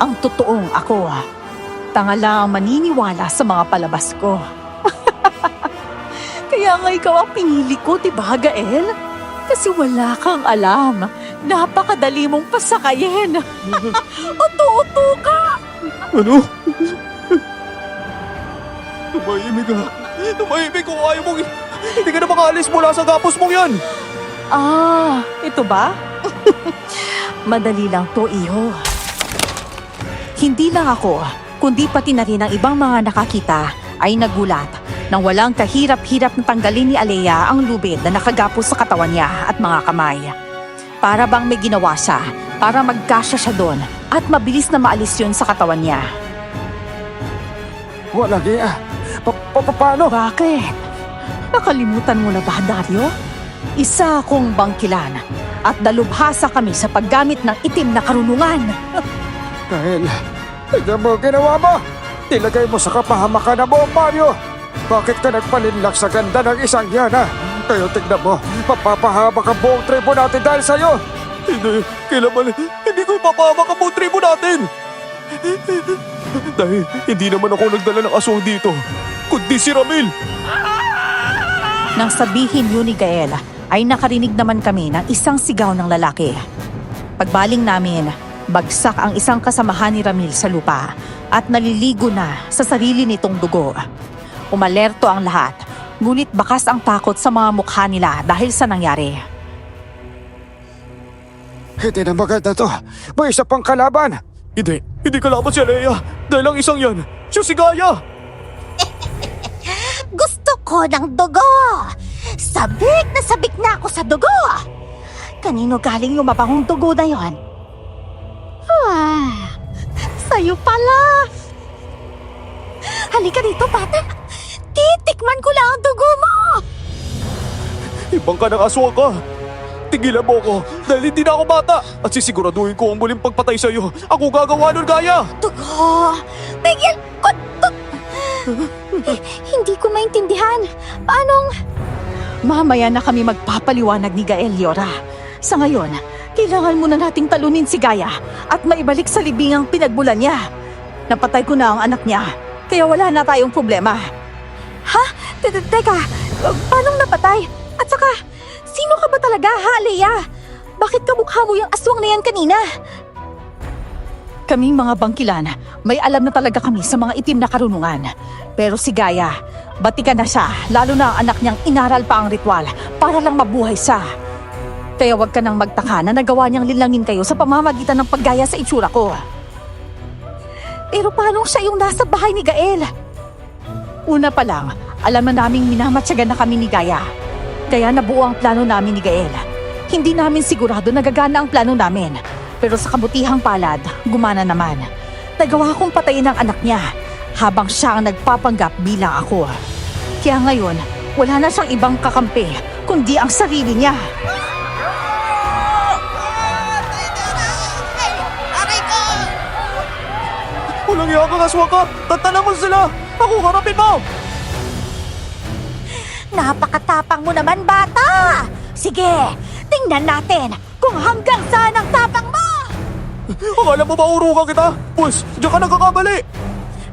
Ang totoong ako. Tanga lang ang maniniwala sa mga palabas ko. Kaya nga ikaw ang pinili ko, diba, Gael? Kasi wala kang alam. Napakadali mong pasakayin. Uto-uto ka! Ano? Tumahimik ka. Tumahimik kung ayaw mong Hindi ka na makaalis mula sa gapos mong yan! Ah, ito ba? Madali lang to, iho. Hindi lang ako, kundi pati na rin ang ibang mga nakakita ay nagulat nang walang kahirap-hirap na tanggalin ni Alea ang lubid na nakagapos sa katawan niya at mga kamay. Para bang may ginawa siya para magkasya siya doon at mabilis na maalis yun sa katawan niya. Walang iya. Paano? Bakit? Nakalimutan mo na ba, Dario? Isa akong bangkilan at dalubhasa kami sa paggamit ng itim na karunungan. Dahil, tignan mo ang ginawa mo. Nilagay mo sa kapahamakan na mo, Mario. Bakit ka nagpalinlak sa ganda ng isang yan, ha? Kaya tignan mo, mapapahamak ang buong tribo natin dahil sa'yo. Hindi, kailangan, hindi ko ipapahamak ang buong tribo natin! Dahil hindi naman ako nagdala ng aswang dito, kundi si Ramil! Nang sabihin yun ni Gael, ay nakarinig naman kami ng isang sigaw ng lalaki. Pagbaling namin, bagsak ang isang kasamahan ni Ramil sa lupa at naliligo na sa sarili nitong dugo. Umalerto ang lahat, ngunit bakas ang takot sa mga mukha nila dahil sa nangyari. Hindi na maganda to. May isa pang kalaban. Hindi kalaban si Alea, dahil ang isang yan, siya si Gaia! Gusto ko ng dugo! Sabik na ako sa dugo! Kanino galing yung mabangong dugo na yon? Sa'yo pala! Halika dito, bata! Titikman ko lang ang dugo mo! Ibang ka ng aswang ka! Tigilan mo ko dahil hindi na ako bata at sisiguraduhin ko ang muling pagpatay sa iyo. Ako gagawa nun, Gaia! Dugo! Tigil ko! Hindi ko maintindihan. Paanong... Mamaya na kami magpapaliwanag ni Gael, Yora. Sa ngayon, kailangan muna nating talunin si Gaia at maibalik sa libingang pinagbulan niya. Napatay ko na ang anak niya, kaya wala na tayong problema. Ha? Teka, paanong napatay? At saka, sino ka ba talaga, ha, Alea? Bakit kamukha mo yung aswang na yan kanina? Kaming mga bangkilan, may alam na talaga kami sa mga itim na karunungan. Pero si Gaia, batikan na siya, lalo na ang anak niyang inaral pa ang ritual para lang mabuhay siya. Kaya wag ka nang magtaka na nagawa niyang linlangin kayo sa pamamagitan ng paggaya sa itsura ko. Pero paano siya yung nasa bahay ni Gael? Una pa lang, alam na naming minamatyagan na kami ni Gaia. Kaya nabuo ang plano namin ni Gael. Hindi namin sigurado nagagana ang plano namin. Pero sa kabutihang palad, gumana naman. Nagawa kong patayin ang anak niya habang siya ang nagpapanggap bilang ako. Kaya ngayon, wala na siyang ibang kakampi kundi ang sarili niya. Walang iya kang aswang ka! Tatanan mo sila! Ako harapin mo! Napakatapang mo naman, bata! Sige, tingnan natin kung hanggang saan ang tapang mo! Akala mo ba urukan kita? Pues, diyan ka nagkakamali!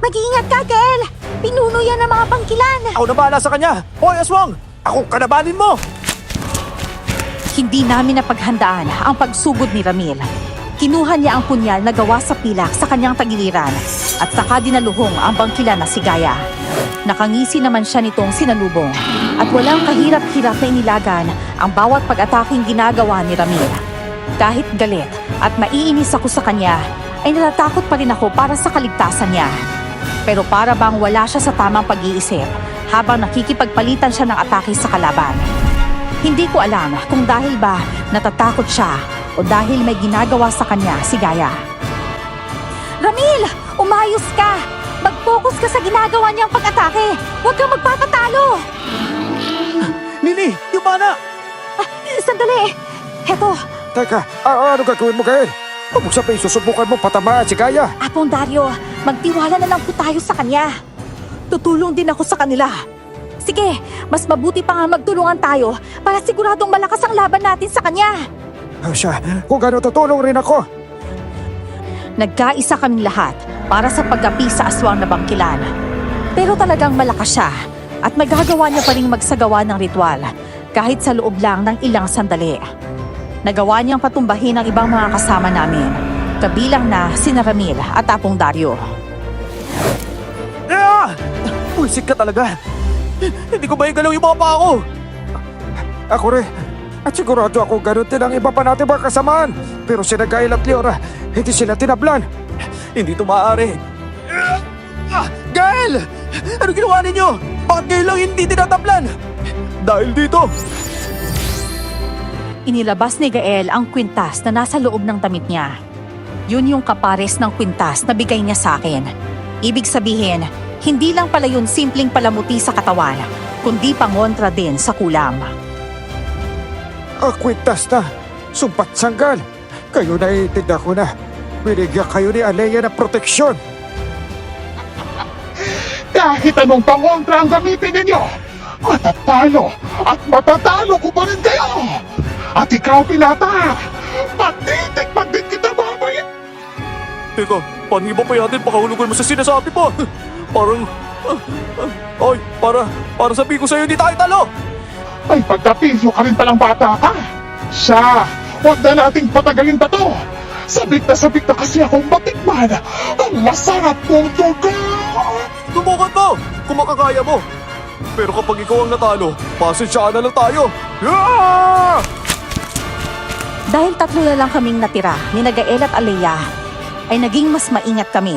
Mag-iingat ka, Gael! Pinuno yan ng mga bangkilan! Ako na bahala sa kanya! Hoy, aswang! Ako kalabanin mo! Hindi namin napaghandaan ang pagsugod ni Ramil. Kinuha niya ang punyal na gawa sa pilak sa kanyang tagiliran at saka dinaluhong ang bangkila na si Gaia. Nakangisi naman siya nitong sinalubong at walang kahirap-hirap na inilagan ang bawat pag-ataking ginagawa ni Ramil. Kahit galit at maiinis ako sa kanya, ay natatakot pa rin ako para sa kaligtasan niya. Pero para bang wala siya sa tamang pag-iisip habang nakikipagpalitan siya ng atake sa kalaban. Hindi ko alam kung dahil ba natatakot siya o dahil may ginagawa sa kanya si Gaia. Ramil! Umayos ka! Mag-focus ka sa ginagawa niyang pag-atake! Huwag kang magpapatalo! Lily! Yung mana! Sandali! Heto, Teka, ano gagawin mo, Gael? Kung sabihin, susubukan mo patamaan si Gaia. Apong Dario, magtiwala na lang po tayo sa kanya. Tutulong din ako sa kanila. Sige, mas mabuti pa nga magtulungan tayo para siguradong malakas ang laban natin sa kanya. Siya, kung gano'n tutulong rin ako. Nagkaisa kaming lahat para sa paggapi sa aswang na bangkilan. Pero talagang malakas siya at magagawa niya pa rin magsagawa ng ritual kahit sa loob lang ng ilang sandali. Nagawa niyang patumbahin ang ibang mga kasama namin, kabilang na sina Ramil at Apong Dario. Ah! Pulsik ka talaga! Hindi ko maigalaw yung mga paa ko. Ako rin. At sigurado ako ganun din ang iba pa natin mga kasamaan. Pero sina Gael at Leora, hindi sila tinablan. Hindi ito maaari. Gael! Ano ginawa ninyo? Bakit ngayon lang hindi tinatablan? Dahil dito. Inilabas ni Gael ang kwintas na nasa loob ng damit niya. Yun yung kapares ng kwintas na bigay niya sa akin. Ibig sabihin, hindi lang pala yun simpleng palamuti sa katawan, kundi pangontra din sa kulam. Kwintas na. Sumpat sanggal. Kayo naiintindihan ko na. Binigyan kayo ni Alea ng proteksyon. Kahit anong pangontra ang gamitin ninyo, matatalo at matatalo ko pa rin kayo. At ikaw, Pilata, patitikman din kita mamaya. Teka, paano ba pa yatin pakahulugan mo sa sinasabi mo? Parang... Ay, para sabihin ko sa'yo, hindi tayo talo! Ay, pagkapilyo ka rin palang bata ka. Siya, huwag na nating patagalin pa to. Sabik na kasi akong matikman ang masarap mong dugo. Subukan mo kung makakaya mo. Pero kapag ikaw ang natalo, pasensya na lang tayo. Ah! Dahil 3 na lang kaming natira ni Gael at Alea, ay naging mas maingat kami.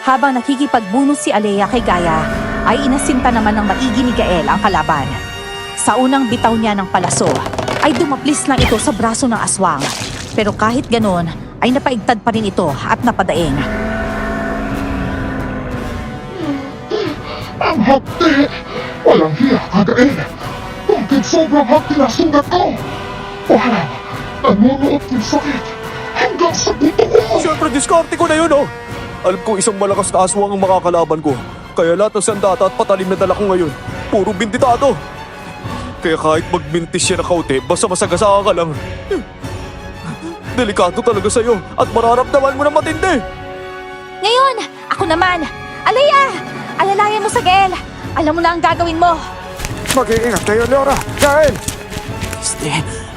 Habang nakikipagbuno si Alea kay Gaia, ay inasinta naman ng maigi ni Gael ang kalaban. Sa unang bitaw niya ng palaso, ay dumaplis lang ito sa braso ng aswang. Pero kahit ganon, ay napaigtad pa rin ito at napadaing. Ang hapdi! Walang hiya, Kagael! Bakit sobrang hapdi na sugat ko? Parang nanunuot yung sakit hanggang sa buto ko! Siyempre, diskarte ko na yun, oh. Alam ko isang malakas na aswang ang makakalaban ko. Kaya lahat ng sandata at patalim na dala ko ngayon, puro bintitado. Kaya kahit magbintis siya na kaunti, basta masagasaan ka lang. Delikado talaga sa'yo at mararamdaman mo na matindi. Ngayon, ako naman. Alea! Alalayan mo sa Gael. Alam mo na ang gagawin mo. Mag-iingat kayo, Leora. Gael!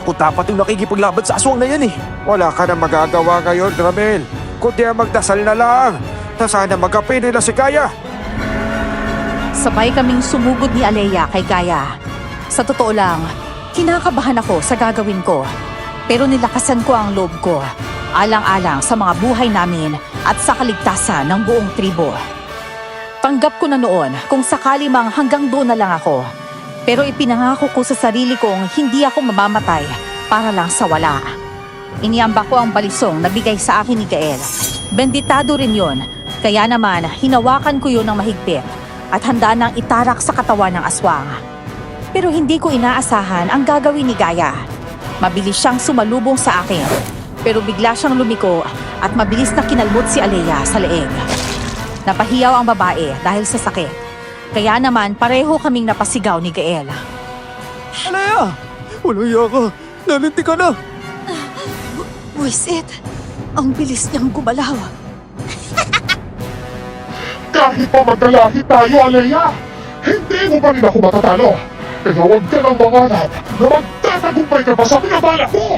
Kung dapat yung nakikipaglaban sa aswang na yan eh. Wala ka na magagawa ngayon, Ramel. Kundi ang magdasal na lang. Na sana magkape nila si Gaia. Sabay kaming sumugod ni Alea kay Gaia. Sa totoo lang, kinakabahan ako sa gagawin ko. Pero nilakasan ko ang loob ko, alang-alang sa mga buhay namin at sa kaligtasan ng buong tribo. Tanggap ko na noon kung sakali mang hanggang doon na lang ako. Pero ipinangako ko sa sarili kong hindi ako mamamatay para lang sa wala. Iniamba ko ang balisong na bigay sa akin ni Gael. Benditado rin yon, kaya naman hinawakan ko yun ng mahigpit at handa nang itarak sa katawan ng aswang. Pero hindi ko inaasahan ang gagawin ni Gaia. Mabilis siyang sumalubong sa akin, pero bigla siyang lumiko at mabilis na kinalmot si Alea sa leeg. Napahiyaw ang babae dahil sa sakit, kaya naman pareho kaming napasigaw ni Gael. Alea! Walang iya ka. Nalinti ka na. Buisit, ang bilis niyang gumalaw. Kahit pa magdalahi tayo, Alea, hindi mo pa rin ako matatalo. Kaya huwag ka nang mangarap na magtatagumpay ka pa sa pinabala ko!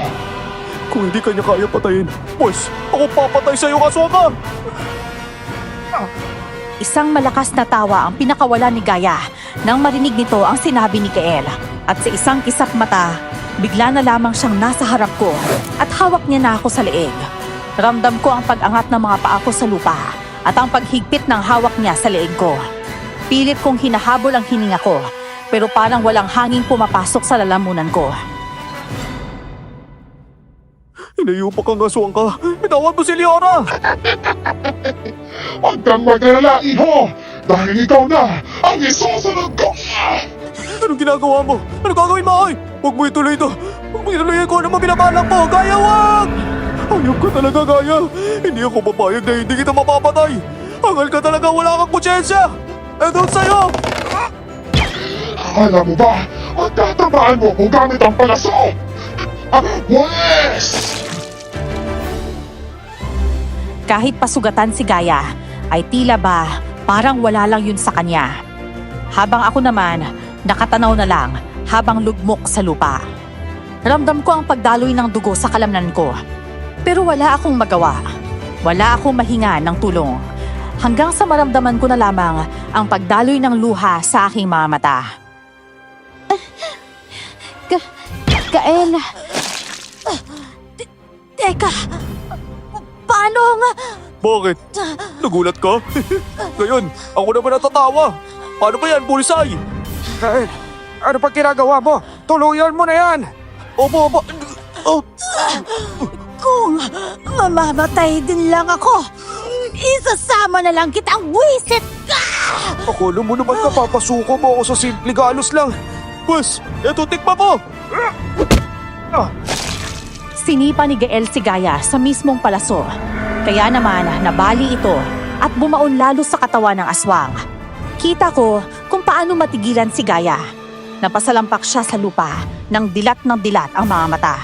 Kung hindi kanya kaya patayin, pues ako papatay sa'yo kaswa ka. Isang malakas na tawa ang pinakawala ni Gaia nang marinig nito ang sinabi ni Gael. At sa isang kisap mata, bigla na lamang siyang nasa harap ko at hawak niya na ako sa leeg. Ramdam ko ang pag-angat ng mga paa ko sa lupa at ang paghigpit ng hawak niya sa leeg ko. Pilit kong hinahabol ang hininga ko, pero parang walang hangin pumapasok sa lalamunan ko. Inayupak kang aswang ka. Bitawad mo si Leora. Huwag kang mag-alala, iho! Dahil ikaw na ang isusunod ko! Anong ginagawa mo? Anong gagawin mo, ay? Huwag mo ituloy ito. Huwag mo ituloy ko na mabinabalak mo. Gaia, wag! Ayok ka talaga, Gaia. Hindi ako papayag na hindi kita mapapatay. Hangal ka talaga, wala kang konsyensya. Eto sa'yo. Alam mo ba, magtatamaan mo kung gamit ang palaso! Wes! Kahit pasugatan si Gaia, ay tila ba parang wala lang yun sa kanya. Habang ako naman, nakatanaw na lang habang lugmok sa lupa. Ramdam ko ang pagdaloy ng dugo sa kalamnan ko. Pero wala akong magawa. Wala akong mahinga ng tulong. hanggang sa maramdaman ko na lamang ang pagdaloy ng luha sa aking mga mata. Gael. Teka, paano nga? Bakit? Nagulat ka? Ngayon, ako naman natatawa. Paano ba yan, Bulisay? Gael, ano pa ginagawa mo? Tuluyan mo na yan! Opo. Oh, Kung mamamatay din lang ako, isasama na lang kitang buwisit ka! akala mo naman napapasuko mo ako sa simple galos lang. Pwes, eto tikma mo! Sinipa ni Gael si Gaya sa mismong palaso. Kaya naman nabali ito at bumaon lalo sa katawan ng aswang. Kita ko kung paano matigilan si Gaya. Napasalampak siya sa lupa nang dilat ng dilat ang mga mata.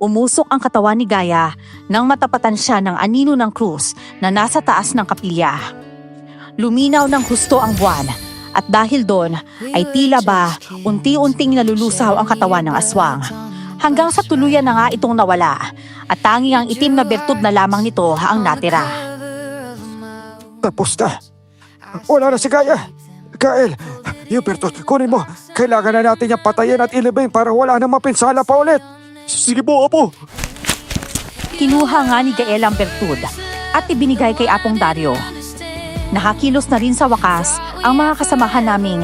Umusok ang katawan ni Gaya nang matapatan siya ng anino ng krus na nasa taas ng kapilya. Luminaw ng husto ang buwan at dahil doon ay tila ba unti-unting nalulusaw ang katawan ng aswang. Hanggang sa tuluyan na nga itong nawala at tanging ang itim na bertud na lamang nito ang natira. Tapos na. Wala na si Gaya. Gael, yung bertot, kunin mo. Kailangan na natin yung patayin at ilibing para wala na mapinsala pa ulit. Sige po, Apo. Kinuha nga ni Gael ang bertud at ibinigay kay Apong Dario. Nakakilos na rin sa wakas ang mga kasamahan naming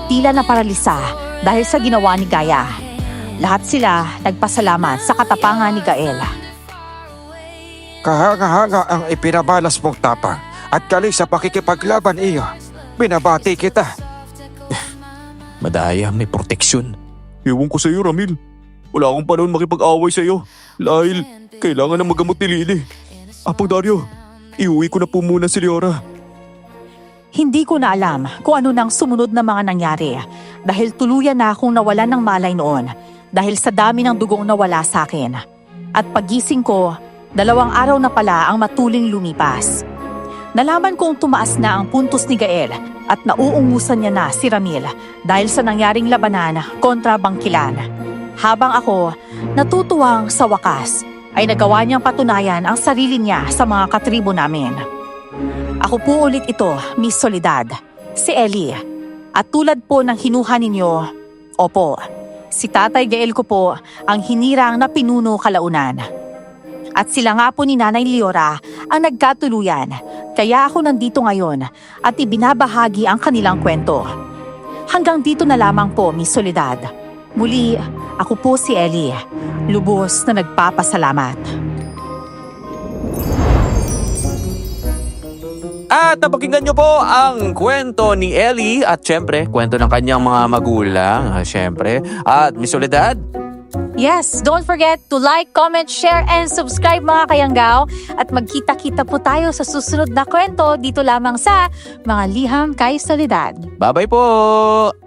tila na paralisa dahil sa ginawa ni Gaya. Lahat sila nagpasalamat sa katapangan ni Gael. Kahanga-hanga ang ipinabalas mong tapang at galing sa pakikipaglaban iyo. Binabati kita. Madaya, may proteksyon. Ewan ko sa iyo, Ramil. Wala akong panahon makipag-away sa iyo. Dahil kailangan na magamot ni Lily. Apong Dario, iuwi ko na po muna si Leora. Hindi ko na alam kung ano nang sumunod na mga nangyari dahil tuluyan na akong nawalan ng malay noon dahil sa dami ng dugong nawala sa akin. At pagising ko, 2 araw na pala ang matuling lumipas. Nalaman kong tumaas na ang puntos ni Gael at nauungusan niya na si Ramil dahil sa nangyaring labanan kontra Bangkilan. Habang ako, natutuwang sa wakas, ay nagawa niyang patunayan ang sarili niya sa mga katribo namin. Ako po ulit ito, Miss Soledad, si Ellie. At tulad po ng hinuha ninyo, opo, si Tatay Gael ko po ang hinirang na pinuno kalaunan. At sila nga po ni Nanay Leora ang nagkatuluyan, kaya ako nandito ngayon at ibinabahagi ang kanilang kwento. Hanggang dito na lamang po, Miss Soledad. Muli, ako po si Ellie, lubos na nagpapasalamat. At napakinggan nyo po ang kwento ni Ellie at syempre, kwento ng kanyang mga magulang, syempre. At Miss Soledad, Yes, don't forget to like, comment, share, and subscribe mga kayanggaw. At magkita-kita po tayo sa susunod na kwento dito lamang sa Mga Liham kay Soledad. bye-bye po!